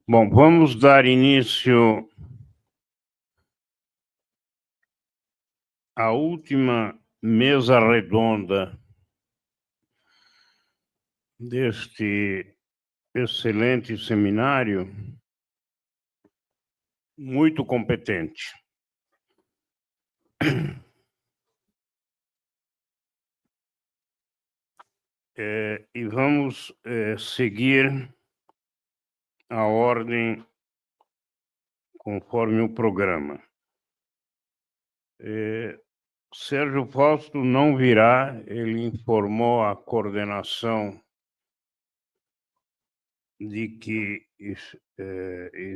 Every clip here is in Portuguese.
Bom, vamos dar início à última mesa redonda deste excelente seminário, muito competente. E vamos seguir a ordem conforme o programa. Sérgio Fausto não virá, ele informou a coordenação de que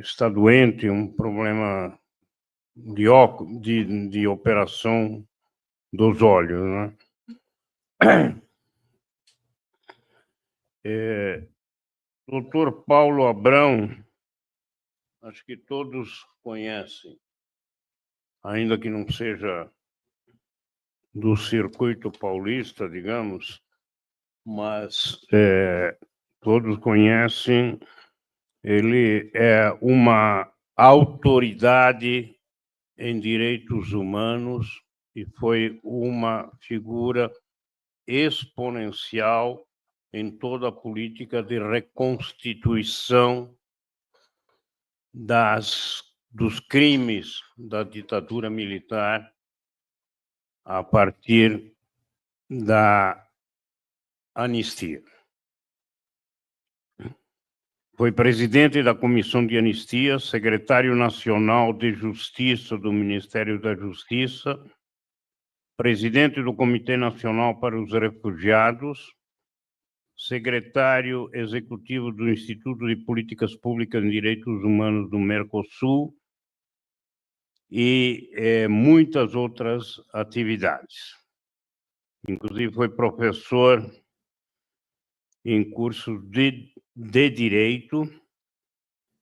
está doente, um problema de operação dos olhos, né? Doutor Paulo Abrão, acho que todos conhecem, ainda que não seja do circuito paulista, digamos, mas todos conhecem. Ele é uma autoridade em direitos humanos e foi uma figura exponencial em toda a política de reconstituição dos crimes da ditadura militar a partir da anistia. Foi presidente da Comissão de Anistia, secretário nacional de Justiça do Ministério da Justiça, presidente do Comitê Nacional para os Refugiados, secretário executivo do Instituto de Políticas Públicas em Direitos Humanos do Mercosul e muitas outras atividades. Inclusive foi professor em cursos de Direito,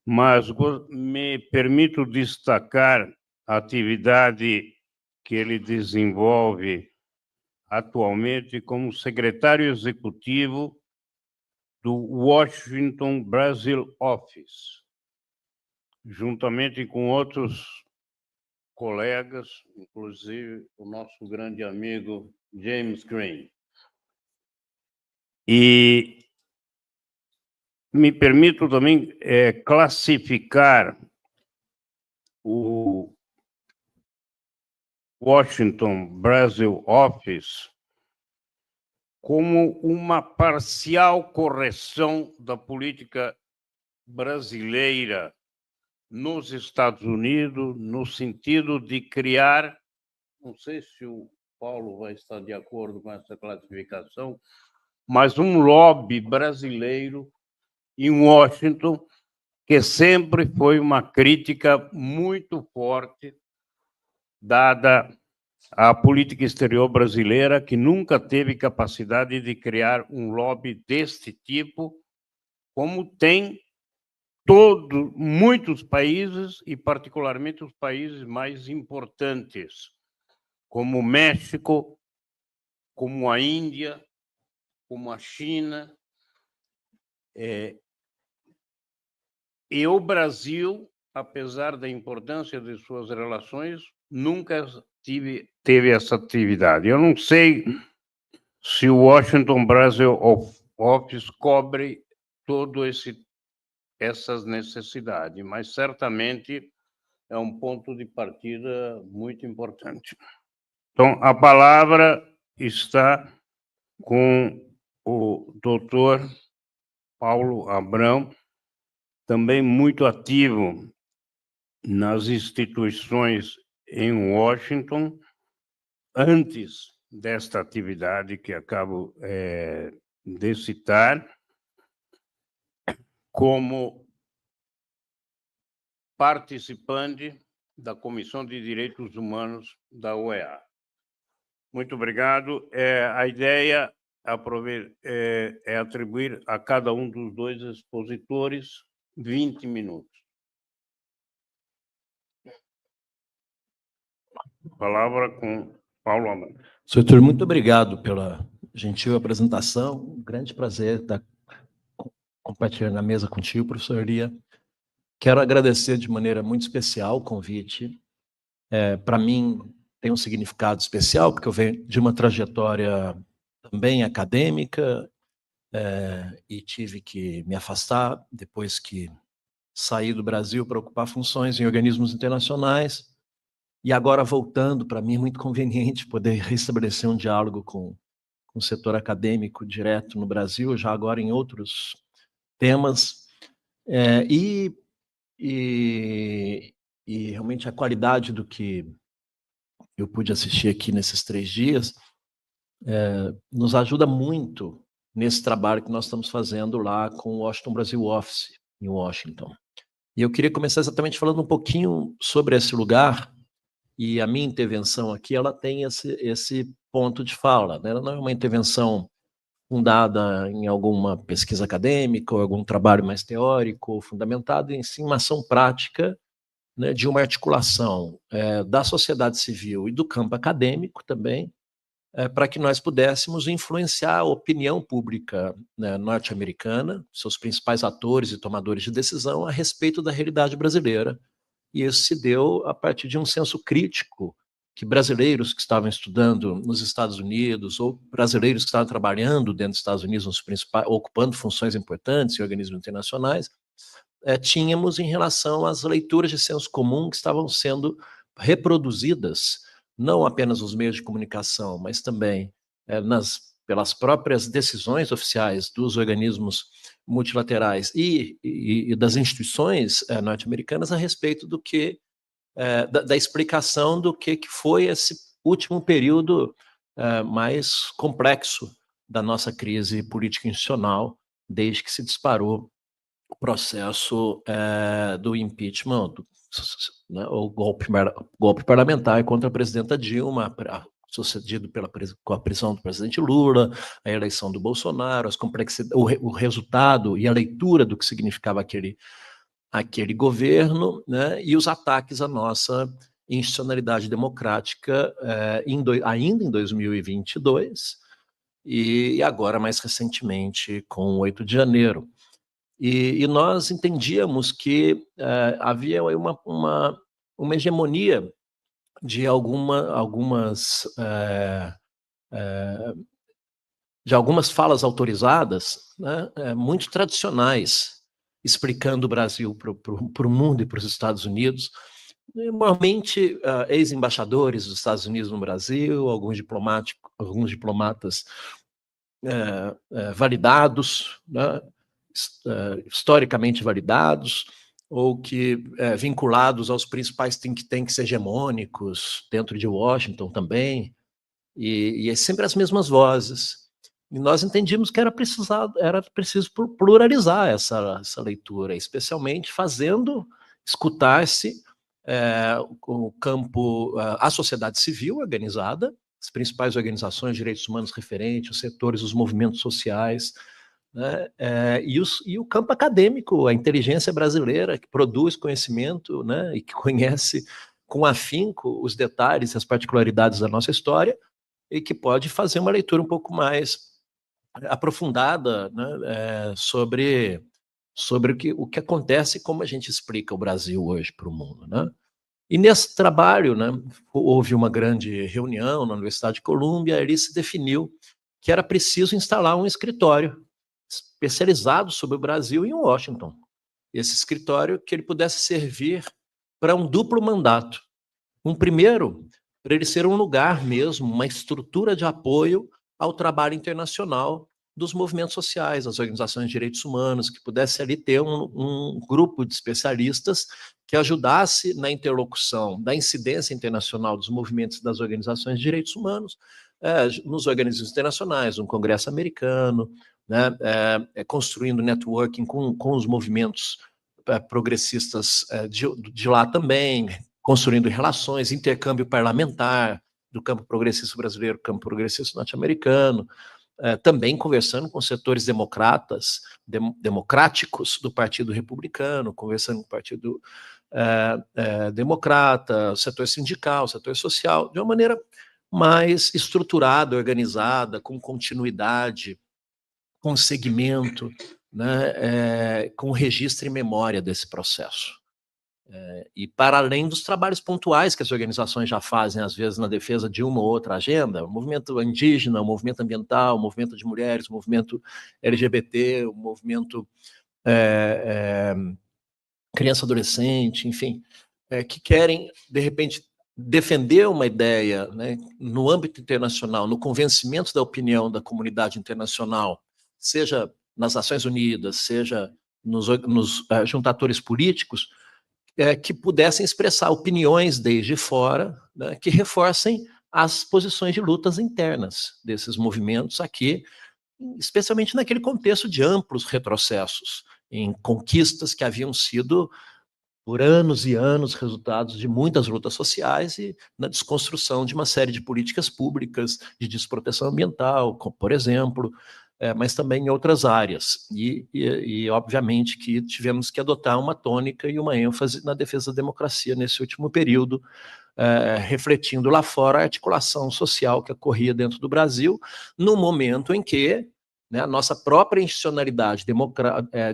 mas me permito destacar a atividade que ele desenvolve atualmente como secretário executivo do Washington Brazil Office, juntamente com outros colegas, inclusive o nosso grande amigo James Green. E me permito também classificar o Washington Brazil Office como uma parcial correção da política brasileira nos Estados Unidos, no sentido de criar, não sei se o Paulo vai estar de acordo com essa classificação, mas um lobby brasileiro em Washington, que sempre foi uma crítica muito forte dada à política exterior brasileira, que nunca teve capacidade de criar um lobby deste tipo, como tem muitos países, e particularmente os países mais importantes, como o México, como a Índia, como a China. E o Brasil, apesar da importância de suas relações, nunca teve essa atividade. Eu não sei se o Washington Brazil Office cobre todas essas necessidades, mas certamente é um ponto de partida muito importante. Então, a palavra está com o doutor Paulo Abrão, também muito ativo nas instituições em Washington, antes desta atividade que acabo de citar, como participante da Comissão de Direitos Humanos da OEA. Muito obrigado. A ideia é atribuir a cada um dos dois expositores 20 minutos. Palavra com Paulo Abrão. Doutor, muito obrigado pela gentil apresentação. Um grande prazer estar compartilhando a mesa contigo, professor Lia. Quero agradecer de maneira muito especial o convite. Para mim, tem um significado especial, porque eu venho de uma trajetória também acadêmica, e tive que me afastar depois que saí do Brasil para ocupar funções em organismos internacionais. E agora, voltando, para mim é muito conveniente poder restabelecer um diálogo com o setor acadêmico direto no Brasil, já agora em outros temas. E realmente a qualidade do que eu pude assistir aqui nesses 3 dias nos ajuda muito nesse trabalho que nós estamos fazendo lá com o Washington Brasil Office, em Washington. E eu queria começar exatamente falando um pouquinho sobre esse lugar, e a minha intervenção aqui, ela tem esse ponto de fala, né? Ela não é uma intervenção fundada em alguma pesquisa acadêmica ou algum trabalho mais teórico, ou fundamentado em sim uma ação prática, né, de uma articulação da sociedade civil e do campo acadêmico também, para que nós pudéssemos influenciar a opinião pública, né, norte-americana, seus principais atores e tomadores de decisão a respeito da realidade brasileira. E isso se deu a partir de um senso crítico que brasileiros que estavam estudando nos Estados Unidos ou brasileiros que estavam trabalhando dentro dos Estados Unidos, nos principais, ocupando funções importantes em organismos internacionais, tínhamos em relação às leituras de senso comum que estavam sendo reproduzidas, não apenas nos meios de comunicação, mas também pelas próprias decisões oficiais dos organismos multilaterais e das instituições norte-americanas a respeito do que, da explicação do que foi esse último período mais complexo da nossa crise política institucional, desde que se disparou o processo do impeachment, né, o golpe parlamentar contra a presidenta Dilma, sucedido com a prisão do presidente Lula, a eleição do Bolsonaro, as complexidades, o resultado e a leitura do que significava aquele governo, né, e os ataques à nossa institucionalidade democrática ainda em 2022 e agora mais recentemente com o 8 de janeiro. E nós entendíamos que havia uma hegemonia de algumas falas autorizadas, né, muito tradicionais, explicando o Brasil para o mundo e para os Estados Unidos, normalmente ex-embaixadores dos Estados Unidos no Brasil, alguns diplomatas validados, né, historicamente validados, ou que vinculados aos principais think tanks hegemônicos dentro de Washington também, e sempre as mesmas vozes. E nós entendíamos que era preciso pluralizar essa leitura, especialmente fazendo escutar-se o campo, a sociedade civil organizada, as principais organizações de direitos humanos referentes, os setores, os movimentos sociais, né, e o campo acadêmico, a inteligência brasileira, que produz conhecimento, né, e que conhece com afinco os detalhes e as particularidades da nossa história, e que pode fazer uma leitura um pouco mais aprofundada, né, sobre o que acontece e como a gente explica o Brasil hoje para o mundo, né? E nesse trabalho, né, houve uma grande reunião na Universidade de Colômbia, ali se definiu que era preciso instalar um escritório especializado sobre o Brasil em Washington. Esse escritório que ele pudesse servir para um duplo mandato. Um primeiro, para ele ser um lugar mesmo, uma estrutura de apoio ao trabalho internacional dos movimentos sociais, das organizações de direitos humanos, que pudesse ali ter um grupo de especialistas que ajudasse na interlocução da incidência internacional dos movimentos das organizações de direitos humanos, nos organismos internacionais, no Congresso americano, né, construindo networking com os movimentos progressistas de lá também, construindo relações, intercâmbio parlamentar do campo progressista brasileiro, campo progressista norte-americano, também conversando com setores democráticos do Partido Republicano, conversando com o Partido Democrata, o setor sindical, o setor social, de uma maneira mais estruturada, organizada, com continuidade, com segmento, né, com registro e memória desse processo. E para além dos trabalhos pontuais que as organizações já fazem, às vezes, na defesa de uma ou outra agenda, o movimento indígena, o movimento ambiental, o movimento de mulheres, o movimento LGBT, o movimento criança-adolescente, enfim, que querem, de repente, defender uma ideia, né, no âmbito internacional, no convencimento da opinião da comunidade internacional, seja nas Nações Unidas, seja nos juntatores políticos, que pudessem expressar opiniões desde fora, né, que reforcem as posições de lutas internas desses movimentos aqui, especialmente naquele contexto de amplos retrocessos, em conquistas que haviam sido, por anos e anos, resultados de muitas lutas sociais e na desconstrução de uma série de políticas públicas de desproteção ambiental, como, por exemplo, mas também em outras áreas. E, obviamente, que tivemos que adotar uma tônica e uma ênfase na defesa da democracia nesse último período, refletindo lá fora a articulação social que ocorria dentro do Brasil, no momento em que, né, a nossa própria institucionalidade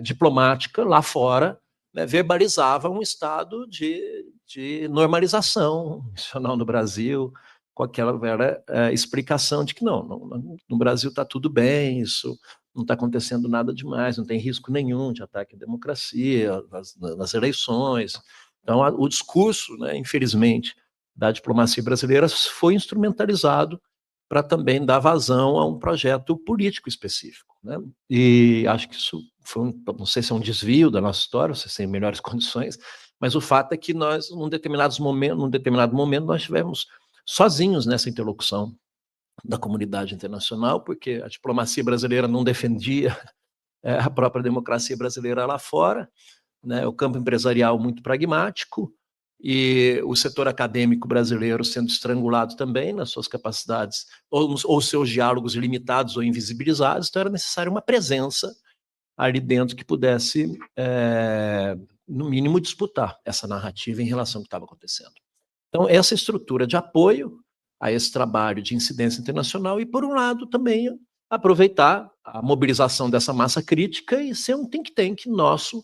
diplomática lá fora, né, verbalizava um estado de normalização institucional no Brasil, com aquela velha explicação de que no Brasil está tudo bem, isso não está acontecendo nada demais, não tem risco nenhum de ataque à democracia, nas eleições. Então, o discurso, né, infelizmente, da diplomacia brasileira foi instrumentalizado para também dar vazão a um projeto político específico, né? E acho que isso foi, não sei se é um desvio da nossa história, se tem melhores condições, mas o fato é que nós, num determinado momento, nós estivemos sozinhos nessa interlocução da comunidade internacional, porque a diplomacia brasileira não defendia a própria democracia brasileira lá fora, né? O campo empresarial muito pragmático, e o setor acadêmico brasileiro sendo estrangulado também nas suas capacidades, ou seus diálogos limitados ou invisibilizados. Então era necessária uma presença ali dentro que pudesse, no mínimo, disputar essa narrativa em relação ao que estava acontecendo. Então, essa estrutura de apoio a esse trabalho de incidência internacional e, por um lado, também aproveitar a mobilização dessa massa crítica e ser um think tank nosso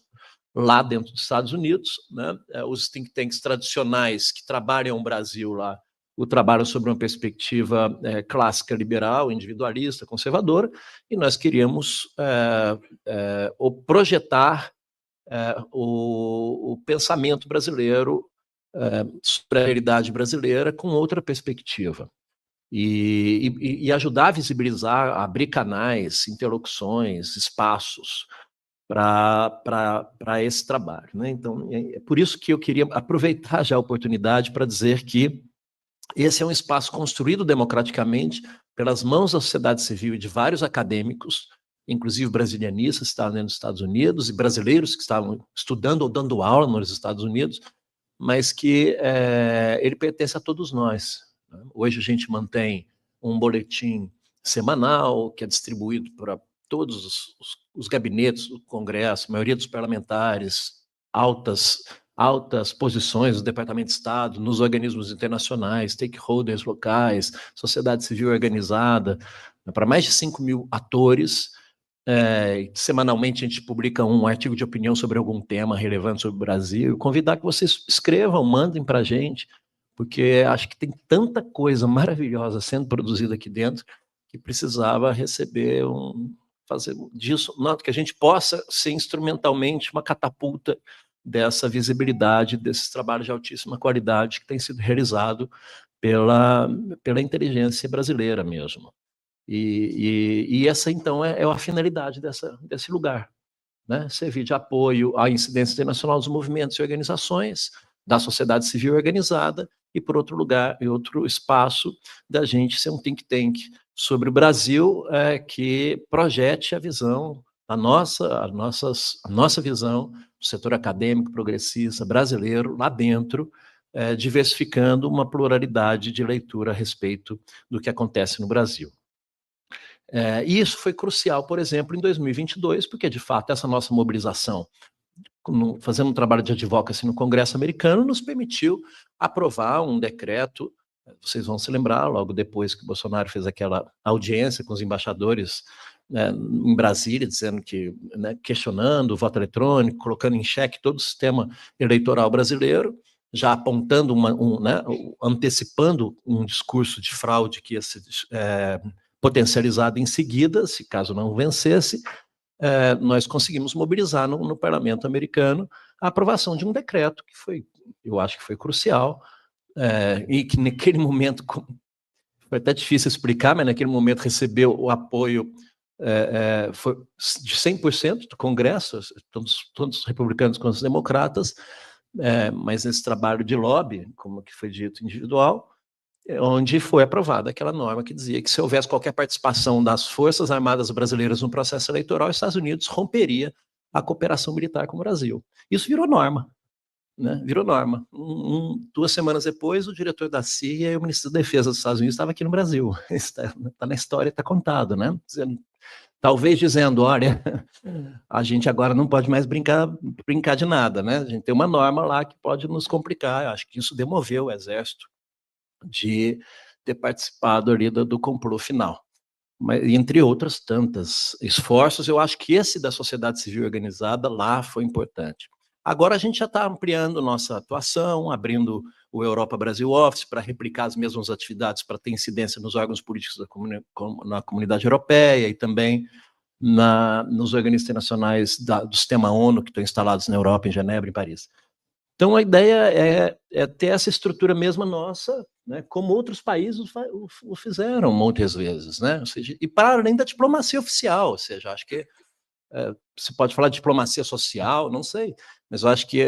lá dentro dos Estados Unidos, né? Os think tanks tradicionais que trabalham o Brasil lá, o trabalho sobre uma perspectiva clássica, liberal, individualista, conservadora, e nós queríamos projetar o pensamento brasileiro sobre a realidade brasileira com outra perspectiva. E ajudar a visibilizar, a abrir canais, interlocuções, espaços para esse trabalho, né? Então, é por isso que eu queria aproveitar já a oportunidade para dizer que esse é um espaço construído democraticamente pelas mãos da sociedade civil e de vários acadêmicos, inclusive brasilianistas que estavam nos Estados Unidos e brasileiros que estavam estudando ou dando aula nos Estados Unidos, mas que ele pertence a todos nós, né? Hoje a gente mantém um boletim semanal que é distribuído para todos os gabinetes do Congresso, a maioria dos parlamentares, altas posições do Departamento de Estado, nos organismos internacionais, stakeholders locais, sociedade civil organizada, para mais de 5.000 atores. Semanalmente a gente publica um artigo de opinião sobre algum tema relevante sobre o Brasil. Convidar que vocês escrevam, mandem para a gente, porque acho que tem tanta coisa maravilhosa sendo produzida aqui dentro que precisava receber fazer disso, que a gente possa ser instrumentalmente uma catapulta dessa visibilidade, desses trabalhos de altíssima qualidade que tem sido realizado pela inteligência brasileira mesmo. E essa, então, é a finalidade desse lugar, né? Servir de apoio à incidência internacional dos movimentos e organizações, da sociedade civil organizada, e, por outro lugar, e outro espaço da gente ser um think tank sobre o Brasil, que projete a visão, a nossa visão do setor acadêmico progressista brasileiro lá dentro, diversificando uma pluralidade de leitura a respeito do que acontece no Brasil. E isso foi crucial, por exemplo, em 2022, porque, de fato, essa nossa mobilização, fazendo um trabalho de advocacy no Congresso americano, nos permitiu aprovar um decreto. Vocês vão se lembrar, logo depois que o Bolsonaro fez aquela audiência com os embaixadores em Brasília, dizendo que, né, questionando o voto eletrônico, colocando em xeque todo o sistema eleitoral brasileiro, já apontando, né, antecipando um discurso de fraude que ia ser potencializado em seguida, se caso não vencesse. Nós conseguimos mobilizar no parlamento americano a aprovação de um decreto que foi, eu acho que foi crucial, e que naquele momento, foi até difícil explicar, mas naquele momento recebeu o apoio foi de 100% do Congresso, todos os republicanos com os democratas, mas nesse trabalho de lobby, como que foi dito, individual, onde foi aprovada aquela norma que dizia que se houvesse qualquer participação das Forças Armadas brasileiras no processo eleitoral, os Estados Unidos romperia a cooperação militar com o Brasil. Isso virou norma, né? Virou norma. 2 semanas depois, o diretor da CIA e o ministro da Defesa dos Estados Unidos estavam aqui no Brasil. Está na história, está contado, né? Talvez dizendo, olha, a gente agora não pode mais brincar de nada, né? A gente tem uma norma lá que pode nos complicar. Eu acho que isso demoveu o Exército de ter participado ali do complô final. Mas, entre outras tantas esforços, eu acho que esse da sociedade civil organizada lá foi importante. Agora a gente já está ampliando nossa atuação, abrindo o Europa Brasil Office para replicar as mesmas atividades, para ter incidência nos órgãos políticos na comunidade europeia e também nos organismos internacionais do sistema ONU, que estão instalados na Europa, em Genebra, em Paris. Então, a ideia é ter essa estrutura mesma nossa, né, como outros países o fizeram muitas vezes, né? Ou seja, e para além da diplomacia oficial, ou seja, acho que se pode falar de diplomacia social, não sei, mas eu acho que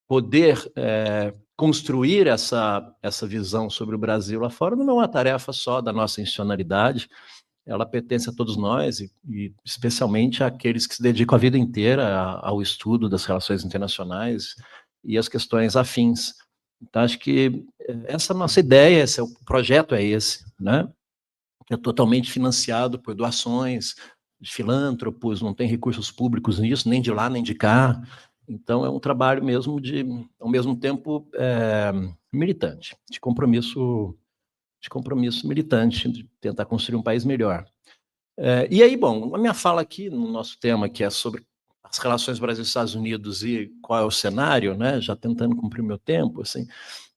poder construir essa visão sobre o Brasil lá fora não é uma tarefa só da nossa institucionalidade, ela pertence a todos nós, e especialmente àqueles que se dedicam a vida inteira ao estudo das relações internacionais e as questões afins. Então, acho que essa é a nossa ideia, o projeto é esse, né? É totalmente financiado por doações de filântropos, não tem recursos públicos nisso, nem de lá, nem de cá. Então, é um trabalho mesmo ao mesmo tempo, militante, de compromisso militante, de tentar construir um país melhor. E aí, bom, a minha fala aqui, no nosso tema, que é sobre as relações Brasil e Estados Unidos e qual é o cenário, né, já tentando cumprir o meu tempo, assim,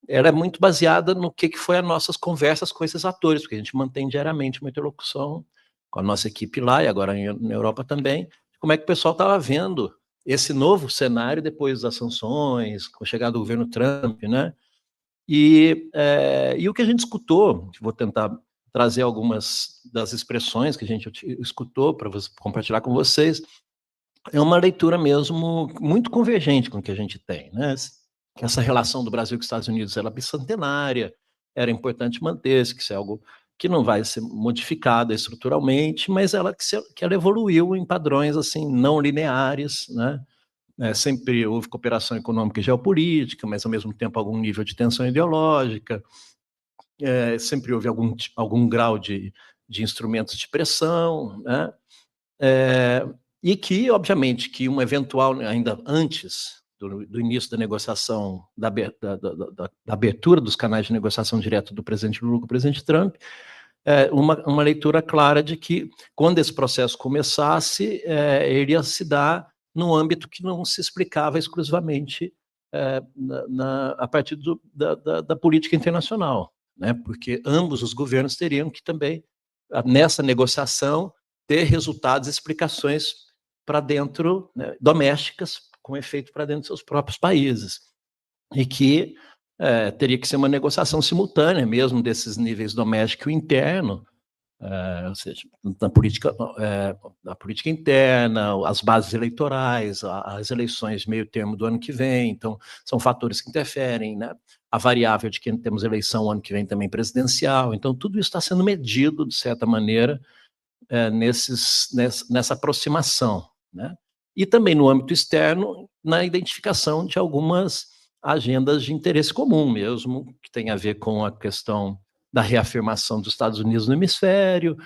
ela é muito baseada no que foi as nossas conversas com esses atores, porque a gente mantém diariamente uma interlocução com a nossa equipe lá, e agora na Europa também, como é que o pessoal estava vendo esse novo cenário depois das sanções, com a chegada do governo Trump, né? E o que a gente escutou, vou tentar trazer algumas das expressões que a gente escutou para compartilhar com vocês, é uma leitura mesmo muito convergente com o que a gente tem, né? Que essa relação do Brasil com os Estados Unidos era bicentenária, era importante manter-se, que isso é algo que não vai ser modificado estruturalmente, mas que ela evoluiu em padrões assim não lineares, né? Sempre houve cooperação econômica e geopolítica, mas ao mesmo tempo algum nível de tensão ideológica, sempre houve algum grau de instrumentos de pressão, né? E que, obviamente, que um eventual, ainda antes do início da negociação, da abertura dos canais de negociação direto do presidente Lula com o presidente Trump, uma leitura clara de que, quando esse processo começasse, ele ia se dar num âmbito que não se explicava exclusivamente a partir da política internacional, né? Porque ambos os governos teriam que também, nessa negociação, ter resultados e explicações para dentro, né, domésticas, com efeito para dentro dos seus próprios países. E que teria que ser uma negociação simultânea mesmo desses níveis doméstico e interno, ou seja, na política interna, as bases eleitorais, as eleições de meio termo do ano que vem, então são fatores que interferem, né? A variável de que temos eleição ano que vem também presidencial, então tudo isso está sendo medido, de certa maneira, nessa aproximação, né? E também no âmbito externo, na identificação de algumas agendas de interesse comum mesmo, que tem a ver com a questão da reafirmação dos Estados Unidos no hemisfério,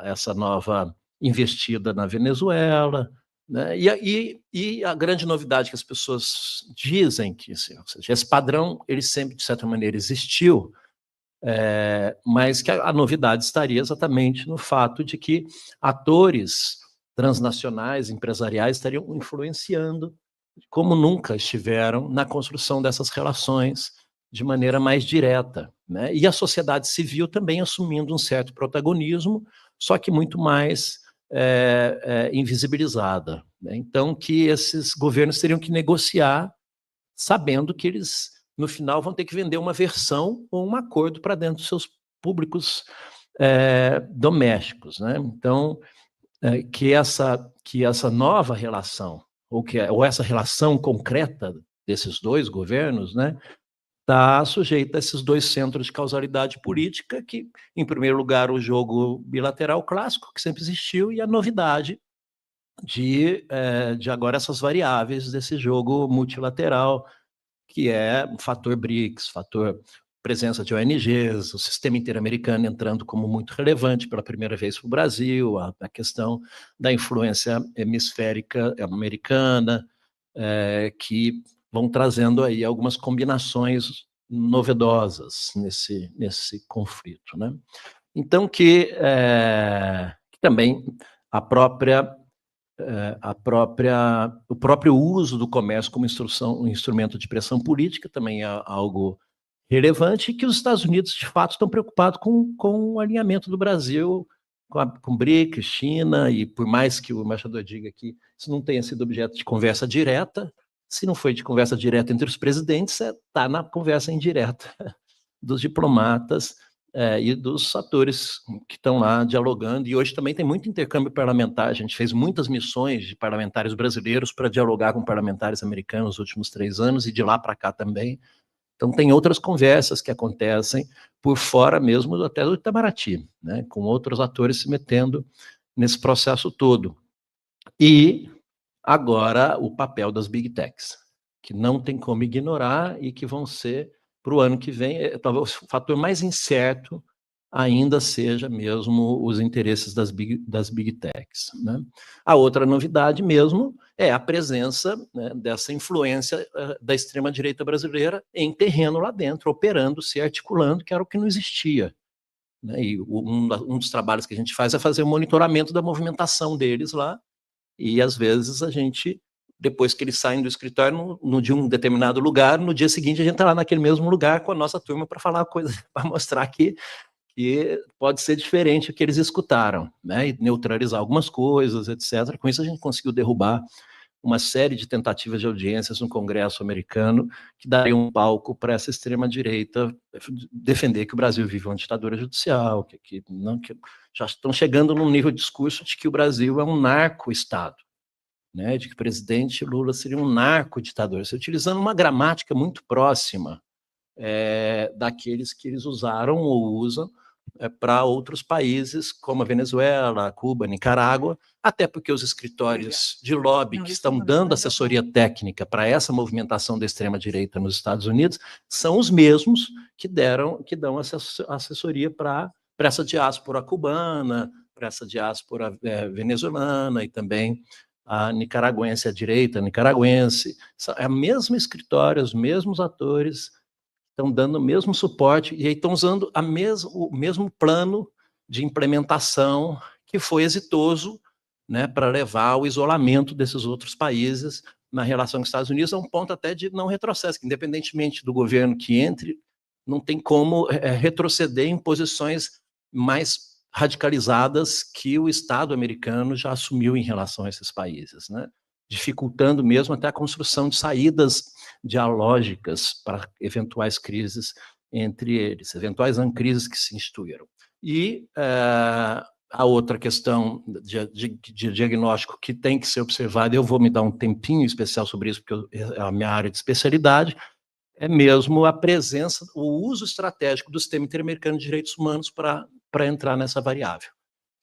essa nova investida na Venezuela, né? E a grande novidade que as pessoas dizem que, assim, ou seja, esse padrão, ele sempre, de certa maneira, existiu, mas que a novidade estaria exatamente no fato de que atores transnacionais, empresariais, estariam influenciando, como nunca estiveram, na construção dessas relações de maneira mais direta, né? E a sociedade civil também assumindo um certo protagonismo, só que muito mais invisibilizada, né? Então, que esses governos teriam que negociar, sabendo que eles, no final, vão ter que vender uma versão ou um acordo para dentro dos seus públicos domésticos, né? Então, que essa nova relação, ou essa relação concreta desses dois governos, né, está sujeita a esses dois centros de causalidade política, que, em primeiro lugar, o jogo bilateral clássico, que sempre existiu, e a novidade de agora essas variáveis desse jogo multilateral, que é o fator BRICS, fator presença de ONGs, o sistema interamericano entrando como muito relevante pela primeira vez para o Brasil, a questão da influência hemisférica americana, que vão trazendo aí algumas combinações novedosas nesse conflito, né? Então, que também o próprio uso do comércio como um instrumento de pressão política também é algo relevante, e que os Estados Unidos, de fato, estão preocupados com o alinhamento do Brasil com BRICS, China, e por mais que o embaixador diga que isso não tenha sido objeto de conversa direta, se não foi de conversa direta entre os presidentes, está na conversa indireta dos diplomatas e dos atores que estão lá dialogando, e hoje também tem muito intercâmbio parlamentar, a gente fez muitas missões de parlamentares brasileiros para dialogar com parlamentares americanos nos últimos 3 anos, e de lá para cá também. Então tem outras conversas que acontecem por fora mesmo até do Itamaraty, né, com outros atores se metendo nesse processo todo. E agora o papel das Big Techs, que não tem como ignorar e que vão ser, para o ano que vem, talvez o fator mais incerto ainda seja mesmo os interesses das Big Techs, né? A outra novidade mesmo é a presença, né, dessa influência da extrema-direita brasileira em terreno lá dentro, operando, se articulando, que era o que não existia, né? E um dos trabalhos que a gente faz é fazer o monitoramento da movimentação deles lá, e às vezes a gente, depois que eles saem do escritório de um determinado lugar, no dia seguinte a gente está lá naquele mesmo lugar com a nossa turma para falar coisa, para mostrar que pode ser diferente do que eles escutaram, né, e neutralizar algumas coisas, etc. Com isso a gente conseguiu derrubar uma série de tentativas de audiências no Congresso americano que daria um palco para essa extrema-direita defender que o Brasil vive uma ditadura judicial, que já estão chegando num nível de discurso de que o Brasil é um narco-estado, né, de que o presidente Lula seria um narco-ditador, utilizando uma gramática muito próxima daqueles que eles usaram ou usam para outros países, como a Venezuela, Cuba, Nicarágua, até porque os escritórios de lobby que estão dando assessoria técnica para essa movimentação da extrema-direita nos Estados Unidos são os mesmos que dão assessoria para essa diáspora cubana, para essa diáspora venezuelana, e também a nicaragüense, a direita nicaragüense. É o mesmo escritório, os mesmos atores estão dando o mesmo suporte e aí estão usando o mesmo plano de implementação que foi exitoso, né, para levar ao isolamento desses outros países na relação com os Estados Unidos, a um ponto até de não retrocesso, que independentemente do governo que entre, não tem como retroceder em posições mais radicalizadas que o Estado americano já assumiu em relação a esses países, né, dificultando mesmo até a construção de saídas dialógicas para eventuais crises entre eles, eventuais crises que se instituíram. E a outra questão de diagnóstico que tem que ser observada, eu vou me dar um tempinho especial sobre isso, porque é a minha área de especialidade, é mesmo a presença, o uso estratégico do sistema interamericano de direitos humanos para entrar nessa variável.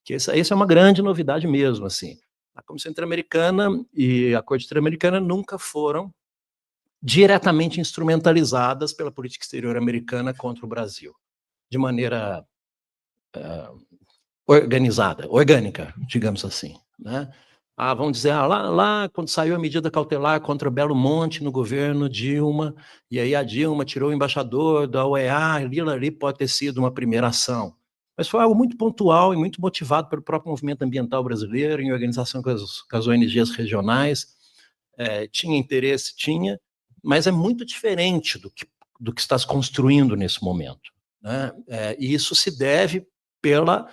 Que essa é uma grande novidade mesmo, assim. A Comissão Interamericana e a Corte Interamericana nunca foram diretamente instrumentalizadas pela política exterior americana contra o Brasil, de maneira organizada, orgânica, digamos assim, né? Vamos dizer, lá quando saiu a medida cautelar contra o Belo Monte no governo Dilma, e aí a Dilma tirou o embaixador da OEA, ali pode ter sido uma primeira ação. Mas foi algo muito pontual e muito motivado pelo próprio movimento ambiental brasileiro, em organização com as ONGs regionais. Tinha interesse, mas é muito diferente do que está se construindo nesse momento, né? E isso se deve pelo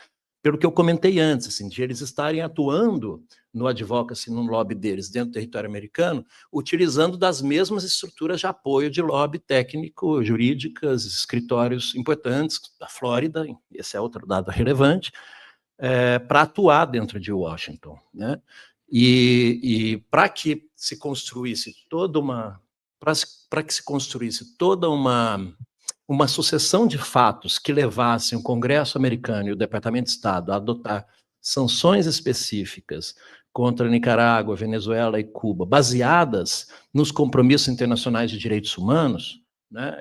que eu comentei antes, assim, de eles estarem atuando no advocacy, no lobby deles, dentro do território americano, utilizando das mesmas estruturas de apoio de lobby técnico, jurídicas, escritórios importantes da Flórida, esse é outro dado relevante, para atuar dentro de Washington, né? E para que se construísse toda uma sucessão de fatos que levassem o Congresso americano e o Departamento de Estado a adotar sanções específicas contra Nicarágua, Venezuela e Cuba, baseadas nos compromissos internacionais de direitos humanos, né?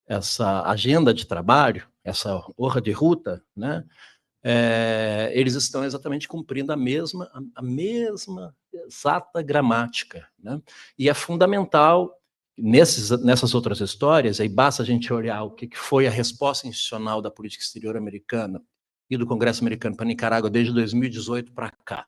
Essa agenda de trabalho, essa hoja de ruta, né? Eles estão exatamente cumprindo a mesma exata gramática, né? E é fundamental nessas outras histórias, aí basta a gente olhar o que foi a resposta institucional da política exterior americana e do Congresso americano para Nicarágua desde 2018 para cá,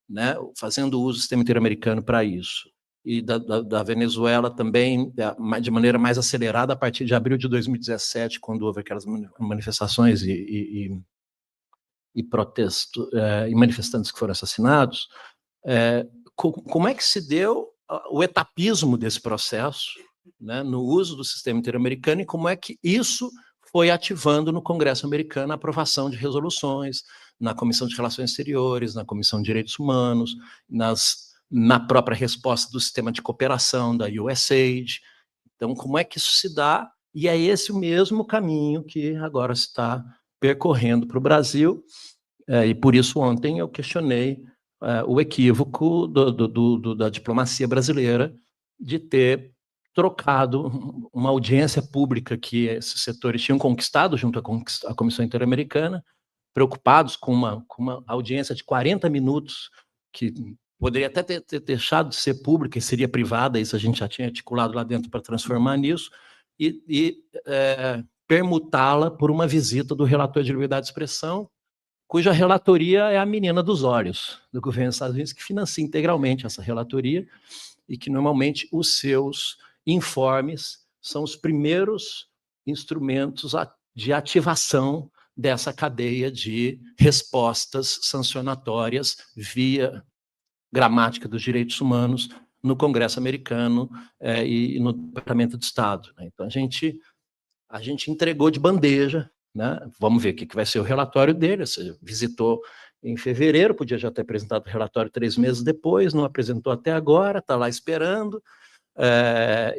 né? Fazendo uso do sistema interamericano para isso. E da Venezuela também, de maneira mais acelerada, a partir de abril de 2017, quando houve aquelas manifestações e manifestantes que foram assassinados. Como é que se deu o etapismo desse processo, né, no uso do sistema interamericano, e como é que isso foi ativando no Congresso americano a aprovação de resoluções, na Comissão de Relações Exteriores, na Comissão de Direitos Humanos, na própria resposta do sistema de cooperação da USAID. Então, como é que isso se dá? E é esse o mesmo caminho que agora se está percorrendo para o Brasil, e por isso ontem eu questionei o equívoco da diplomacia brasileira de ter trocado uma audiência pública que esses setores tinham conquistado junto à Comissão Interamericana, preocupados com uma audiência de 40 minutos, que poderia até ter deixado de ser pública e seria privada, isso a gente já tinha articulado lá dentro para transformar nisso, e permutá-la por uma visita do relator de liberdade de expressão, cuja relatoria é a menina dos olhos do governo dos Estados Unidos, que financia integralmente essa relatoria, e que normalmente os seus informes são os primeiros instrumentos de ativação dessa cadeia de respostas sancionatórias via gramática dos direitos humanos no Congresso americano e no Departamento de Estado. Então, a gente entregou de bandeja, né? Vamos ver o que vai ser o relatório dele. Você visitou em fevereiro, podia já ter apresentado o relatório 3 meses depois, não apresentou até agora, está lá esperando,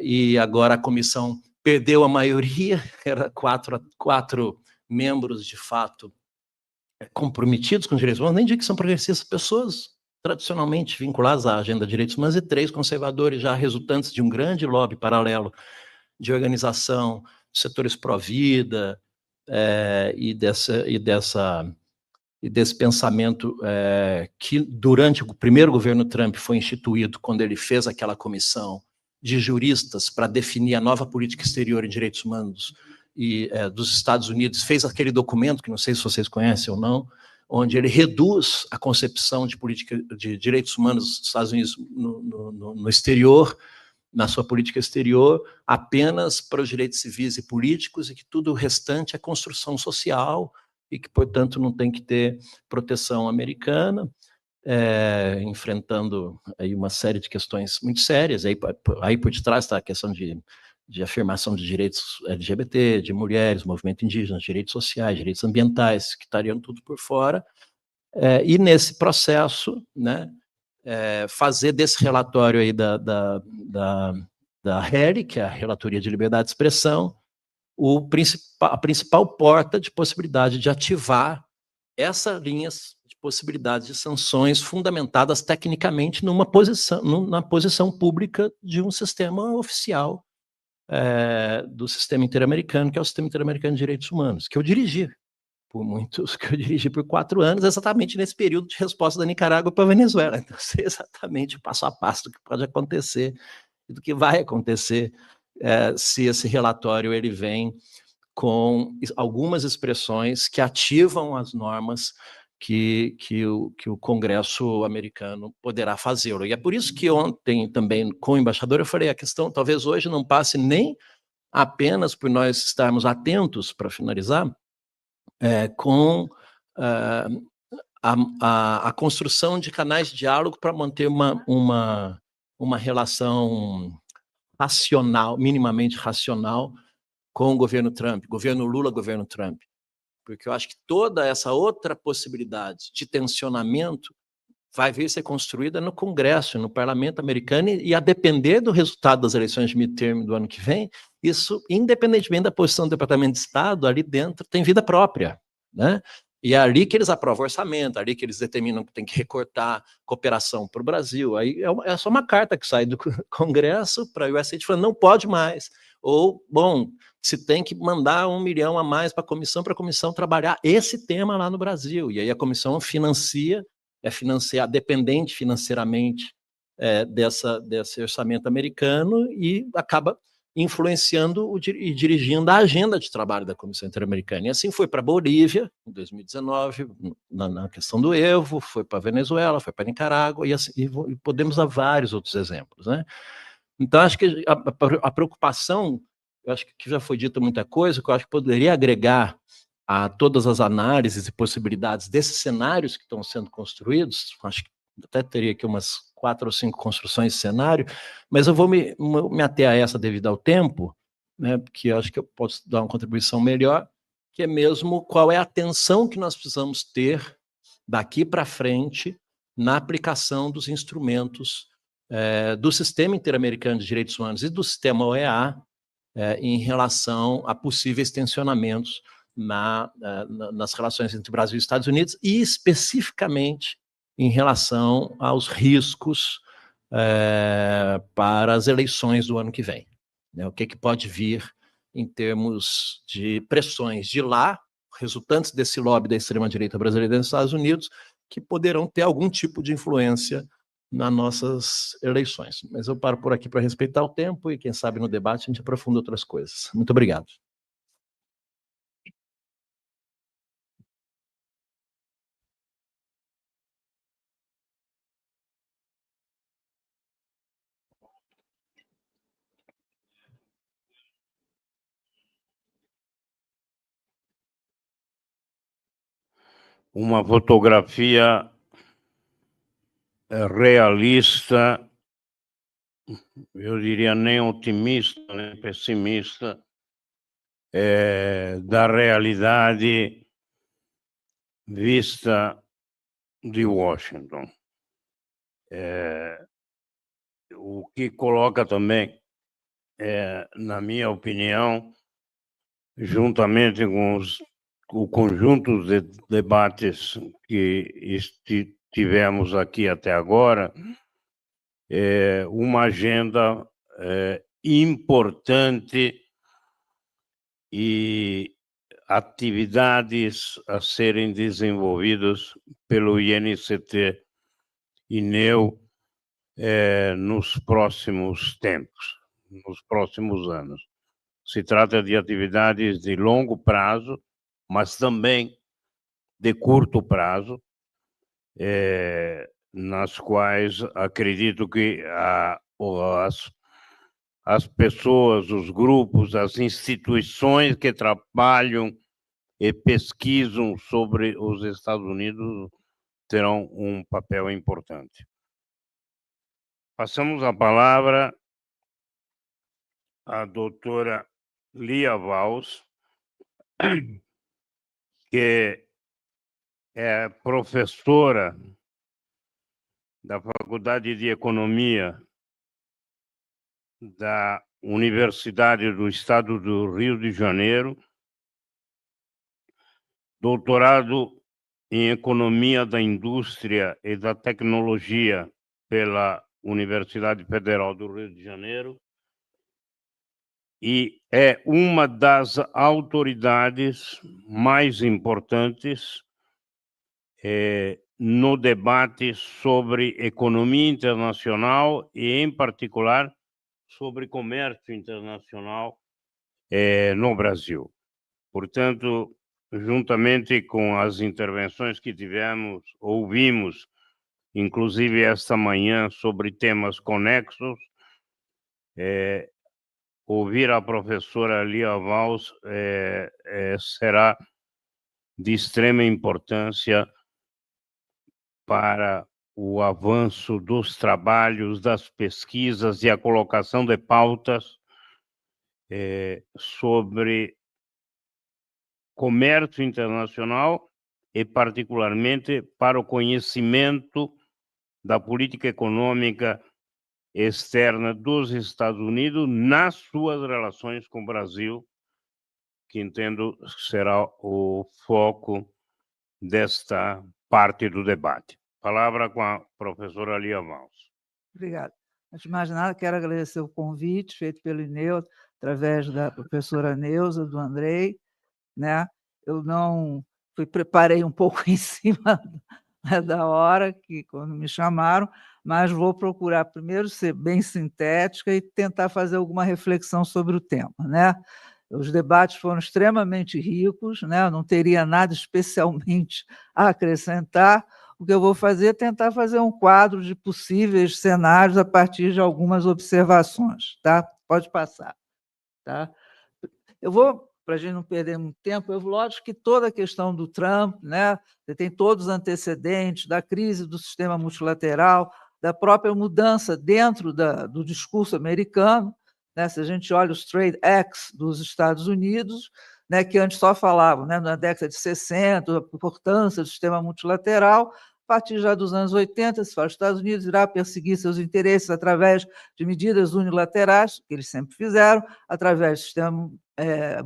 e agora a comissão perdeu a maioria, era quatro membros, de fato, comprometidos com os direitos humanos, nem digo que são progressistas, pessoas tradicionalmente vinculadas à agenda de direitos humanos, e 3 conservadores já resultantes de um grande lobby paralelo de organização, setores pró-vida, e desse pensamento que, durante o primeiro governo Trump, foi instituído quando ele fez aquela comissão de juristas para definir a nova política exterior em direitos humanos dos Estados Unidos, fez aquele documento, que não sei se vocês conhecem ou não, onde ele reduz a concepção de política de direitos humanos dos Estados Unidos no exterior, na sua política exterior, apenas para os direitos civis e políticos, e que tudo o restante é construção social, e que, portanto, não tem que ter proteção americana, enfrentando aí uma série de questões muito sérias. Aí por detrás está a questão de afirmação de direitos LGBT, de mulheres, movimento indígena, direitos sociais, direitos ambientais, que estariam tudo por fora. E nesse processo, né, fazer desse relatório aí da HERI, que é a Relatoria de Liberdade de Expressão, a principal porta de possibilidade de ativar essa linha de possibilidade de sanções fundamentadas tecnicamente na posição pública de um sistema oficial do sistema interamericano, que é o Sistema Interamericano de Direitos Humanos, que eu dirigi. por muitos que eu dirigi por 4 anos, exatamente nesse período de resposta da Nicarágua para a Venezuela. Então, sei exatamente o passo a passo do que pode acontecer e do que vai acontecer se esse relatório ele vem com algumas expressões que ativam as normas que o Congresso americano poderá fazer. E é por isso que ontem também, com o embaixador, eu falei, a questão talvez hoje não passe nem apenas por nós estarmos atentos, para finalizar, com a construção de canais de diálogo para manter uma relação racional, minimamente racional, com o governo Trump, governo Lula, governo Trump. Porque eu acho que toda essa outra possibilidade de tensionamento vai vir ser construída no Congresso, no Parlamento americano, e a depender do resultado das eleições de midterm do ano que vem, isso, independentemente da posição do Departamento de Estado, ali dentro tem vida própria, né? E é ali que eles aprovam orçamento, ali que eles determinam que tem que recortar cooperação para o Brasil. Aí é só uma carta que sai do Congresso para o USAID falando, não pode mais. Ou, bom, se tem que mandar 1 milhão a mais para a comissão trabalhar esse tema lá no Brasil. E aí a comissão financia, dependente financeiramente desse orçamento americano e acaba influenciando e dirigindo a agenda de trabalho da Comissão Interamericana. E assim foi para a Bolívia, em 2019, na questão do Evo, foi para a Venezuela, foi para a Nicarágua, e podemos dar vários outros exemplos, né? Então, acho que a preocupação, eu acho que já foi dita muita coisa, que eu acho que poderia agregar a todas as análises e possibilidades desses cenários que estão sendo construídos, acho que até teria aqui umas 4 ou 5 construções de cenário, mas eu vou me ater a essa devido ao tempo, né, porque eu acho que eu posso dar uma contribuição melhor, que é mesmo qual é a atenção que nós precisamos ter daqui para frente na aplicação dos instrumentos do Sistema Interamericano de Direitos Humanos e do Sistema OEA em relação a possíveis tensionamentos nas relações entre Brasil e Estados Unidos e especificamente em relação aos riscos para as eleições do ano que vem. Né? O que pode vir em termos de pressões de lá, resultantes desse lobby da extrema-direita brasileira nos Estados Unidos, que poderão ter algum tipo de influência nas nossas eleições. Mas eu paro por aqui para respeitar o tempo e, quem sabe, no debate a gente aprofunda outras coisas. Muito obrigado. Uma fotografia realista, eu diria nem otimista, nem pessimista, da realidade vista de Washington. O que coloca também, na minha opinião, juntamente com o conjunto de debates que tivemos aqui até agora, uma agenda importante e atividades a serem desenvolvidas pelo INCT e NEU nos próximos tempos, nos próximos anos. Se trata de atividades de longo prazo, mas também de curto prazo, nas quais acredito que as pessoas, os grupos, as instituições que trabalham e pesquisam sobre os Estados Unidos terão um papel importante. Passamos a palavra à doutora Lia Valls, que é professora da Faculdade de Economia da Universidade do Estado do Rio de Janeiro, doutorado em Economia da Indústria e da Tecnologia pela Universidade Federal do Rio de Janeiro, e é uma das autoridades mais importantes no debate sobre economia internacional e, em particular, sobre comércio internacional no Brasil. Portanto, juntamente com as intervenções que ouvimos, inclusive esta manhã, sobre temas conexos, ouvir a professora Lia Valls será de extrema importância para o avanço dos trabalhos, das pesquisas e a colocação de pautas sobre comércio internacional e, particularmente, para o conhecimento da política econômica externa dos Estados Unidos nas suas relações com o Brasil, que entendo será o foco desta parte do debate. Palavra com a professora Lia Valls. Obrigada. Antes de mais nada, quero agradecer o convite feito pelo Ineu, através da professora Neuza, do Andrei, né? Eu não preparei um pouco em cima da hora, que quando me chamaram, mas vou procurar primeiro ser bem sintética e tentar fazer alguma reflexão sobre o tema, né? Os debates foram extremamente ricos, né? Eu não teria nada especialmente a acrescentar. O que eu vou fazer é tentar fazer um quadro de possíveis cenários a partir de algumas observações, tá? Pode passar, tá? Eu vou, para a gente não perder muito tempo, lógico que toda a questão do Trump, né? Você tem todos os antecedentes da crise do sistema multilateral, da própria mudança dentro do discurso americano, né? Se a gente olha os Trade Acts dos Estados Unidos, né, que antes só falavam, né, na década de 60, a importância do sistema multilateral, a partir já dos anos 80, se fala, os Estados Unidos irá perseguir seus interesses através de medidas unilaterais, que eles sempre fizeram, através do sistema